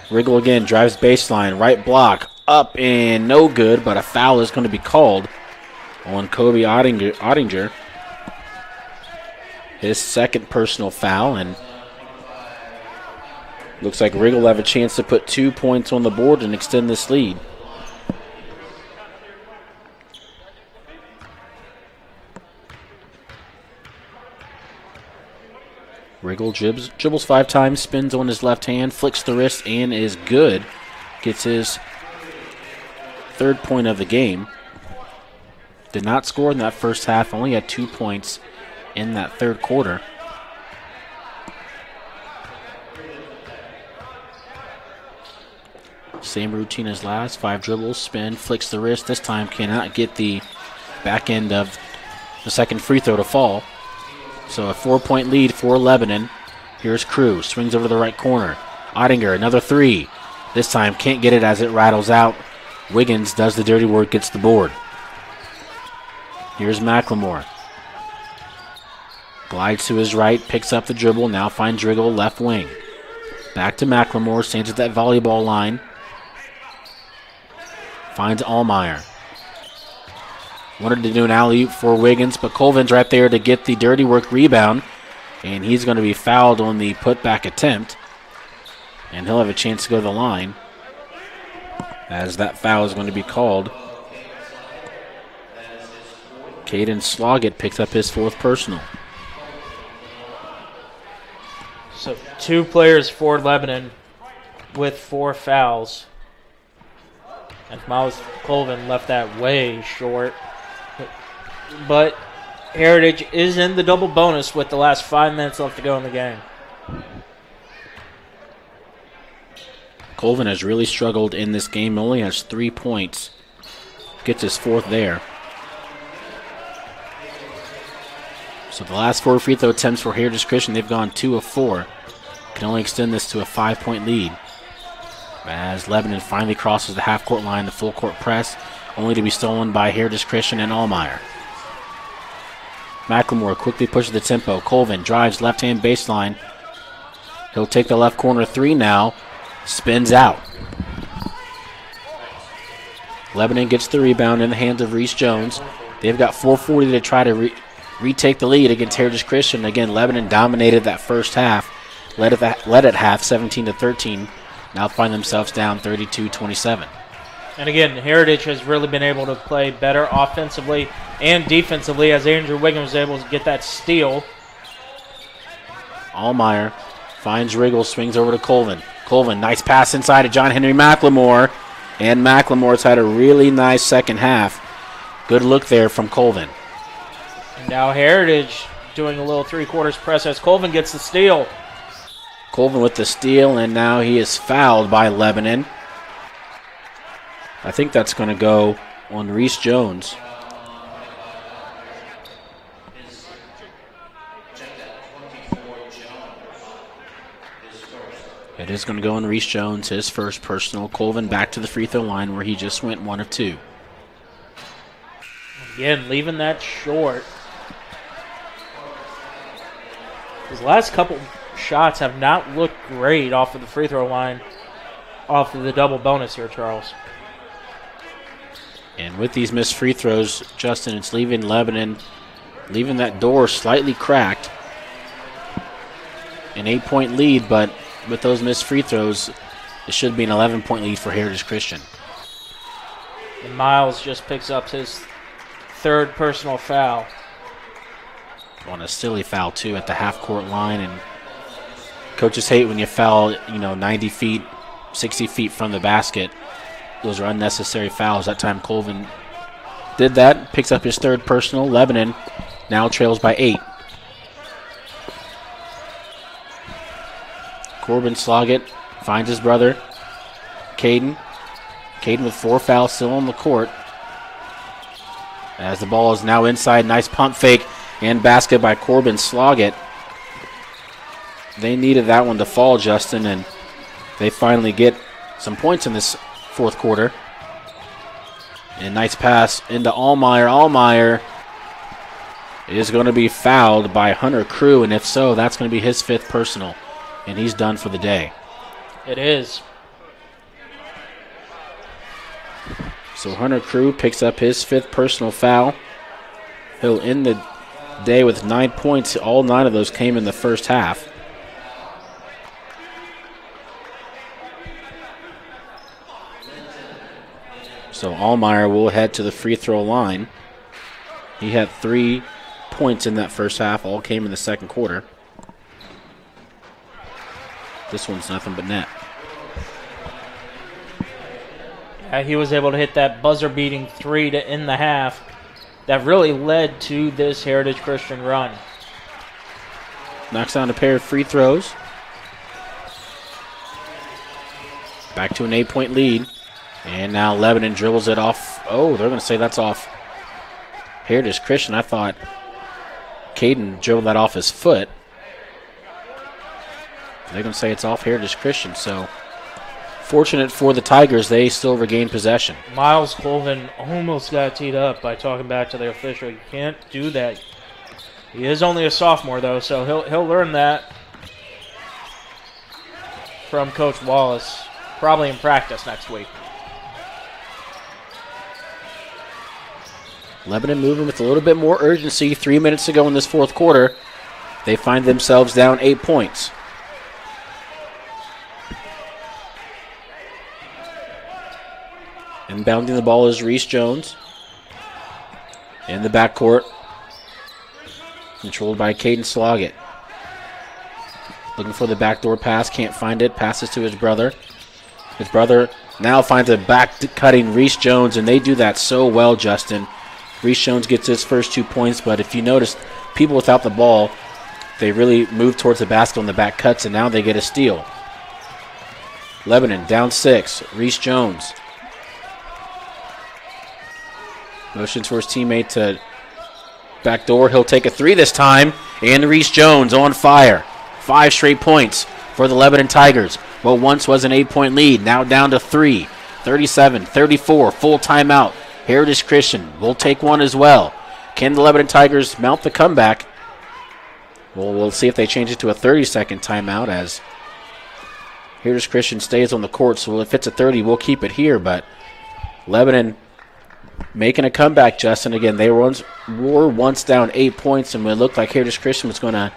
Riggle again, drives baseline, right block, up and no good, but a foul is going to be called on Kobe Ottinger. His second personal foul, and looks like Riggle will have a chance to put 2 points on the board and extend this lead. Riggle dribbles 5 times, spins on his left hand, flicks the wrist, and is good. Gets his 3rd point of the game. Did not score in that first half, only had 2 points in that 3rd quarter. Same routine as last, 5 dribbles, spin, flicks the wrist. This time cannot get the back end of the second free throw to fall. So a 4-point lead for Lebanon. Here's Crew, swings over to the right corner. Ottinger, another 3. This time can't get it as it rattles out. Wiggins does the dirty work, gets the board. Here's McLemore. Glides to his right, picks up the dribble, now finds Riggle left wing. Back to McLemore, stands at that volleyball line. Finds Allmeyer. Wanted to do an alley-oop for Wiggins, but Colvin's right there to get the dirty work rebound. And he's going to be fouled on the putback attempt. And he'll have a chance to go to the line, as that foul is going to be called. Caden Sloggett picks up his 4th personal. So 2 players for Lebanon with 4 fouls. And Miles Colvin left that way short. But Heritage is in the double bonus with the last 5 minutes left to go in the game. Colvin has really struggled in this game. Only has 3 points. Gets his 4th there. So the last 4 free throw attempts for Heritage Christian, they've gone 2 of 4. Can only extend this to a 5-point lead. As Lebanon finally crosses the half-court line, the full-court press, only to be stolen by Heritage Christian and Allmeyer. McLemore quickly pushes the tempo. Colvin drives left-hand baseline. He'll take the left corner 3 now. Spins out. Lebanon gets the rebound in the hands of Reese Jones. They've got 4:40 to try to retake the lead against Heritage Christian. Again, Lebanon dominated that first half. Led at half 17-13. Now find themselves down 32-27. And again, Heritage has really been able to play better offensively and defensively as Andrew Wiggins was able to get that steal. Allmeyer finds Riggle, swings over to Colvin. Colvin, nice pass inside to John Henry McLemore. And McLemore's had a really nice second half. Good look there from Colvin. And now Heritage doing a little 3/4 press as Colvin gets the steal. Colvin with the steal, and now he is fouled by Lebanon. I think that's going to go on Reese Jones. It is going to go on Reese Jones, his 1st personal. Colvin back to the free throw line where he just went 1 of 2. Again, leaving that short. His last couple shots have not looked great off of the free throw line, off of the double bonus here, Charles. And with these missed free throws, Justin, it's leaving Lebanon, leaving that door slightly cracked. An 8-point lead, but with those missed free throws, it should be an 11-point lead for Heritage Christian. And Miles just picks up his 3rd personal foul. On a silly foul, too, at the half-court line. And coaches hate when you foul, 90 feet, 60 feet from the basket. Those are unnecessary fouls. That time Colvin did that, picks up his 3rd personal. Lebanon now trails by 8. Corbin Sloggett finds his brother, Caden. Caden with 4 fouls still on the court. As the ball is now inside, nice pump fake and basket by Corbin Sloggett. They needed that one to fall, Justin, and they finally get some points in this 4th quarter. And nice pass into Allmeyer. Allmeyer is going to be fouled by Hunter Crew, and if so, that's going to be his 5th personal. And he's done for the day. It is. So Hunter Crew picks up his 5th personal foul. He'll end the day with 9 points. All 9 of those came in the first half. So Allmeyer will head to the free throw line. He had 3 points in that first half. All came in the second quarter. This one's nothing but net. He was able to hit that buzzer-beating 3 to end the half that really led to this Heritage Christian run. Knocks down a pair of free throws. Back to an 8-point lead. And now Lebanon dribbles it off. Oh, they're going to say that's off Heritage Christian. I thought Caden dribbled that off his foot. They're going to say it's off Heritage Christian. So fortunate for the Tigers, they still regain possession. Miles Colvin almost got teed up by talking back to the official. You can't do that. He is only a sophomore, though, so he'll learn that from Coach Wallace, probably in practice next week. Lebanon moving with a little bit more urgency. 3 minutes to go in this fourth quarter. They find themselves down 8 points. Inbounding the ball is Reese Jones. In the backcourt. Controlled by Caden Sloggett. Looking for the backdoor pass. Can't find it. Passes to his brother. His brother now finds a back-cutting Reese Jones, and they do that so well, Justin. Reese Jones gets his first 2 points, but if you notice, people without the ball, they really move towards the basket on the back cuts, and now they get a steal. Lebanon down 6. Reese Jones. Motions for his teammate to backdoor. He'll take a 3 this time, and Reese Jones on fire. 5 straight points for the Lebanon Tigers. What once was an 8-point lead, now down to 3. 37-34, full timeout. Heritage Christian will take one as well. Can the Lebanon Tigers mount the comeback? Well, we'll see if they change it to a 30-second timeout as Heritage Christian stays on the court. So if it's a 30, we'll keep it here. But Lebanon making a comeback, Justin. Again, they were once down 8 points, and it looked like Heritage Christian was going to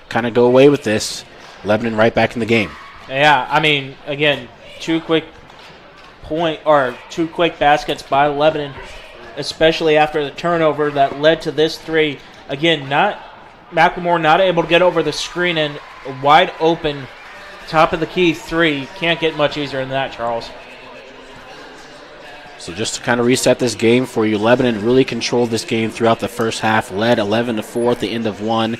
kind of go away with this. Lebanon right back in the game. Yeah, I mean, again, two quick baskets by Lebanon, especially after the turnover that led to this 3. Again, McLemore not able to get over the screen, and a wide open top of the key 3. Can't get much easier than that, Charles. So just to kind of reset this game for you, Lebanon really controlled this game throughout the first half, led 11-4 at the end of 1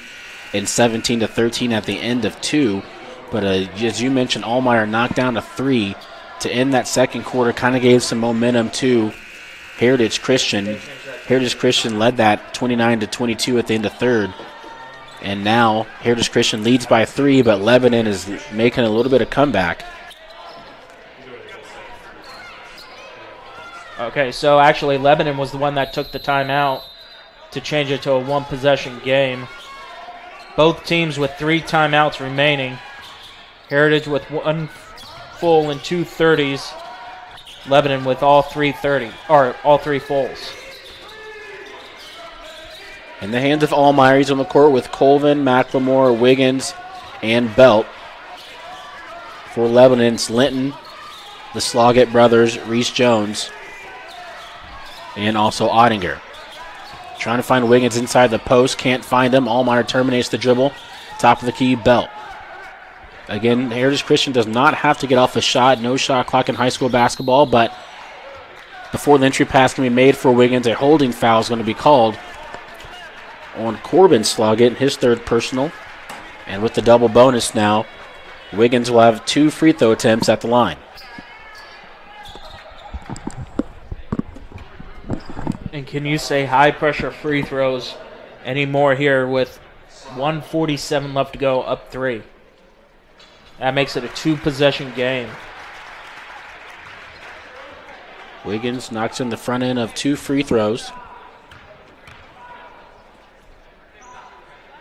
and 17-13 at the end of 2. But as you mentioned, Allmeyer knocked down a 3 to end that second quarter, kind of gave some momentum to Heritage Christian. Heritage Christian led that 29-22 at the end of third. And now Heritage Christian leads by 3, but Lebanon is making a little bit of comeback. Okay, so actually Lebanon was the one that took the timeout to change it to a one-possession game. Both teams with 3 timeouts remaining. Heritage with 1 full and 2 30s. Lebanon with all 3 fulls. In the hands of Allmeyer, he's on the court with Colvin, McLemore, Wiggins, and Belt. For Lebanon, it's Linton, the Sloggett brothers, Reese Jones, and also Ottinger. Trying to find Wiggins inside the post, can't find him. Allmeyer terminates the dribble. Top of the key, Belt. Again, Heritage Christian does not have to get off a shot. No shot clock in high school basketball, but before the entry pass can be made for Wiggins, a holding foul is going to be called on Corbin Sloggett, his 3rd personal. And with the double bonus now, Wiggins will have 2 free throw attempts at the line. And can you say high-pressure free throws anymore here with 1:47 left to go, up 3? That makes it a 2-possession game. Wiggins knocks in the front end of 2 free throws.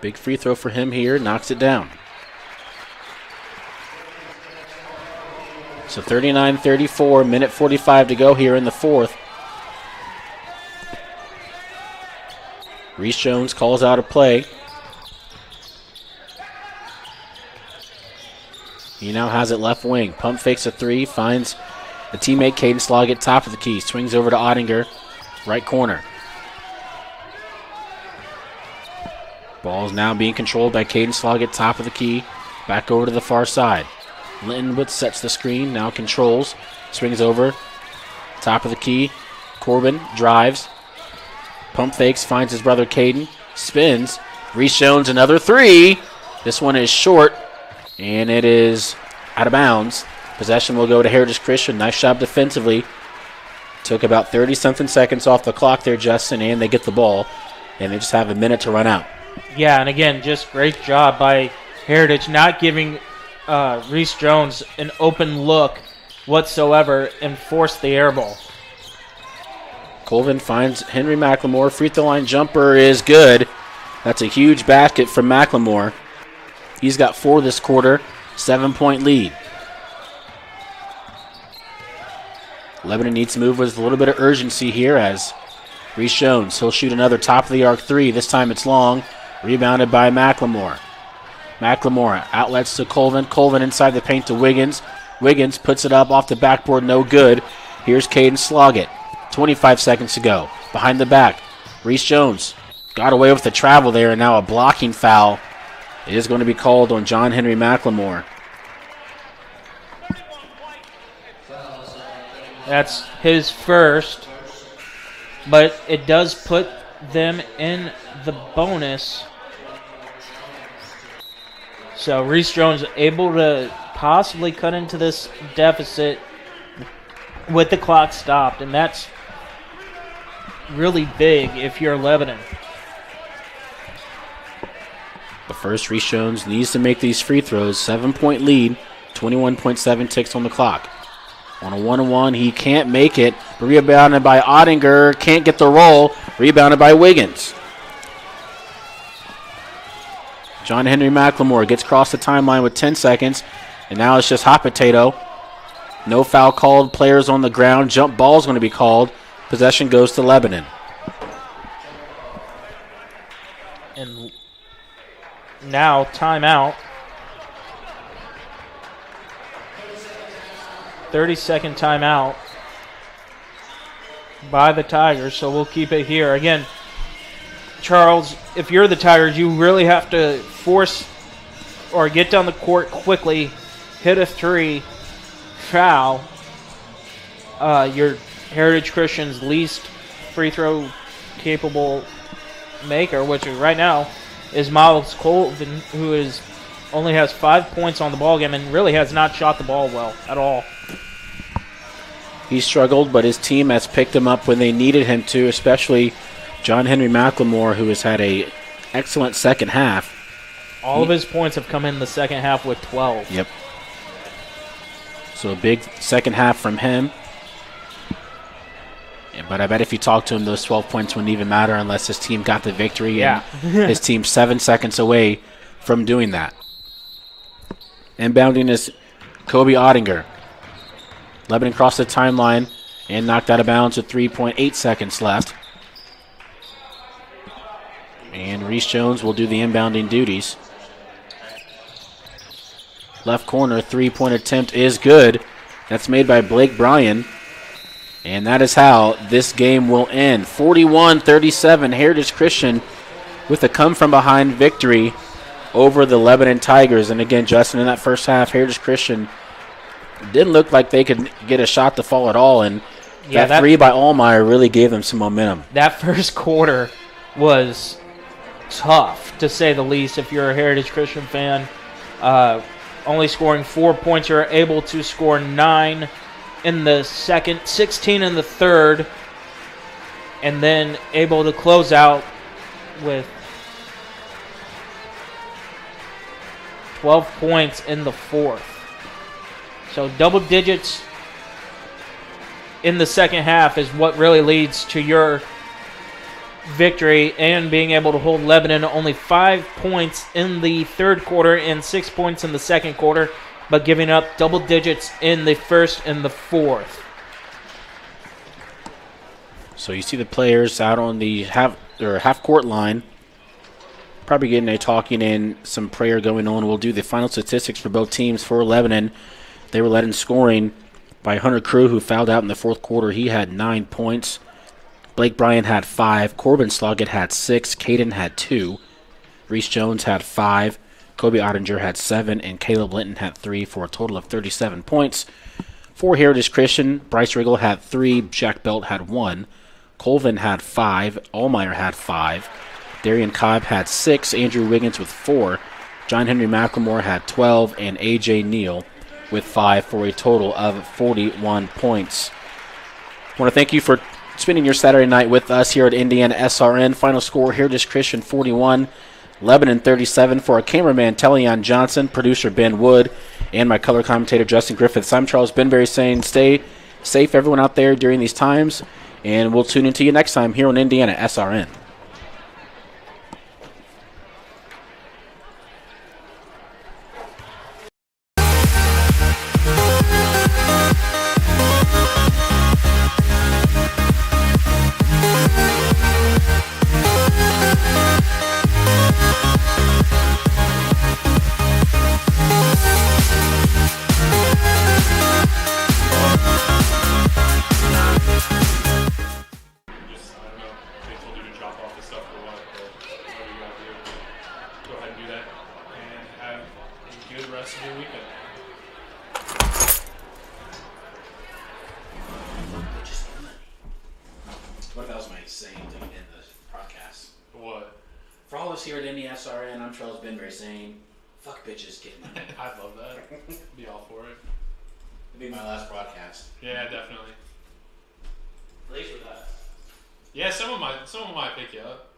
Big free throw for him here, knocks it down. So 39-34, minute 45 to go here in the fourth. Reese Jones calls out a play. He now has it left wing. Pump fakes a 3, finds a teammate, Caden Sloggett, top of the key. Swings over to Ottinger, right corner. Ball is now being controlled by Caden Sloggett, top of the key. Back over to the far side. Lintonwood sets the screen, now controls, swings over, top of the key. Corbin drives, pump fakes, finds his brother Caden, spins. Reese Jones, another three. This one is short, and it is out of bounds. Possession will go to Heritage Christian. Nice job defensively. Took about 30-something seconds off the clock there, Justin, and they get the ball, and they just have a minute to run out. Yeah, and again, just great job by Heritage not giving Reese Jones an open look whatsoever and forced the air ball. Colvin finds Henry McLemore. Free throw line jumper is good. That's a huge basket from McLemore. He's got 4 this quarter, 7-point lead. Lebanon needs to move with a little bit of urgency here as Reese Jones, he'll shoot another top of the arc three. This time it's long, rebounded by McLemore. McLemore outlets to Colvin. Colvin inside the paint to Wiggins. Wiggins puts it up off the backboard, no good. Here's Caden Sloggett. 25 seconds to go. Behind the back, Reese Jones got away with the travel there, and now a blocking foul is going to be called on John Henry McLemore. That's his first, but it does put them in the bonus. So Reese Jones able to possibly cut into this deficit with the clock stopped, and that's really big if you're Lebanon. But first, Reese Jones needs to make these free throws. 7-point lead, 21.7 ticks on the clock. On a 1-on-1, he can't make it. Rebounded by Ottinger, can't get the roll. Rebounded by Wiggins. John Henry McLemore gets across the timeline with 10 seconds, and now it's just hot potato. No foul called, players on the ground. Jump ball is going to be called. Possession goes to Lebanon. And now timeout. 30-second timeout by the Tigers, so we'll keep it here. Again, Charles, if you're the Tigers, you really have to force or get down the court quickly, hit a three, foul. Your Heritage Christian's least free throw capable maker, which right now is Miles Colvin, who only has 5 points on the ball game and really has not shot the ball well at all. He struggled, but his team has picked him up when they needed him to, especially John Henry McLemore, who has had an excellent second half. All of his points have come in the second half with 12. Yep. So a big second half from him. Yeah, but I bet if you talk to him, those 12 points wouldn't even matter unless his team got the victory. Yeah. And his team's 7 seconds away from doing that. Inbounding is Kobe Ottinger. Lebanon crossed the timeline and knocked out of bounds with 3.8 seconds left. And Reese Jones will do the inbounding duties. Left corner, three-point attempt is good. That's made by Blake Bryan. And that is how this game will end. 41-37, Heritage Christian with a come-from-behind victory over the Lebanon Tigers. And again, Justin, in that first half, Heritage Christian didn't look like they could get a shot to fall at all. And that three by Allmeyer really gave them some momentum. That first quarter was tough, to say the least, if you're a Heritage Christian fan. Only scoring 4 points, you're able to score 9 in the second, 16 in the third, and then able to close out with 12 points in the fourth. So double digits in the second half is what really leads to your victory and being able to hold Lebanon only 5 points in the third quarter and 6 points in the second quarter, but giving up double digits in the first and the fourth. So you see the players out on the half-court line, probably getting a talking and some prayer going on. We'll do the final statistics for both teams. For Lebanon, they were led in scoring by Hunter Crew, who fouled out in the fourth quarter. He had 9 points. Blake Bryan had 5. Corbin Sloggett had 6. Caden had 2. Reese Jones had 5. Kobe Ottinger had 7, and Caleb Linton had 3 for a total of 37 points. For Heritage Christian, Bryce Riggle had 3, Jack Belt had 1, Colvin had 5, Allmeyer had 5, Darian Cobb had 6, Andrew Wiggins with 4, John Henry McLemore had 12, and A.J. Neal with 5 for a total of 41 points. I want to thank you for spending your Saturday night with us here at Indiana SRN. Final score, Heritage Christian 41, Lebanon 37. For our cameraman, Tellion Johnson, producer Ben Wood, and my color commentator, Justin Griffiths, I'm Charles Benberry saying stay safe, everyone out there, during these times, and we'll tune into you next time here on Indiana SRN. What if that was my saying to end the broadcast? What? For all of us here at Indiana SRN, I'm Charles Benberry saying, fuck bitches, get money. I'd love that. Be all for it. It'd be my last broadcast. Yeah, definitely. At least with us. Yeah, someone might pick you up.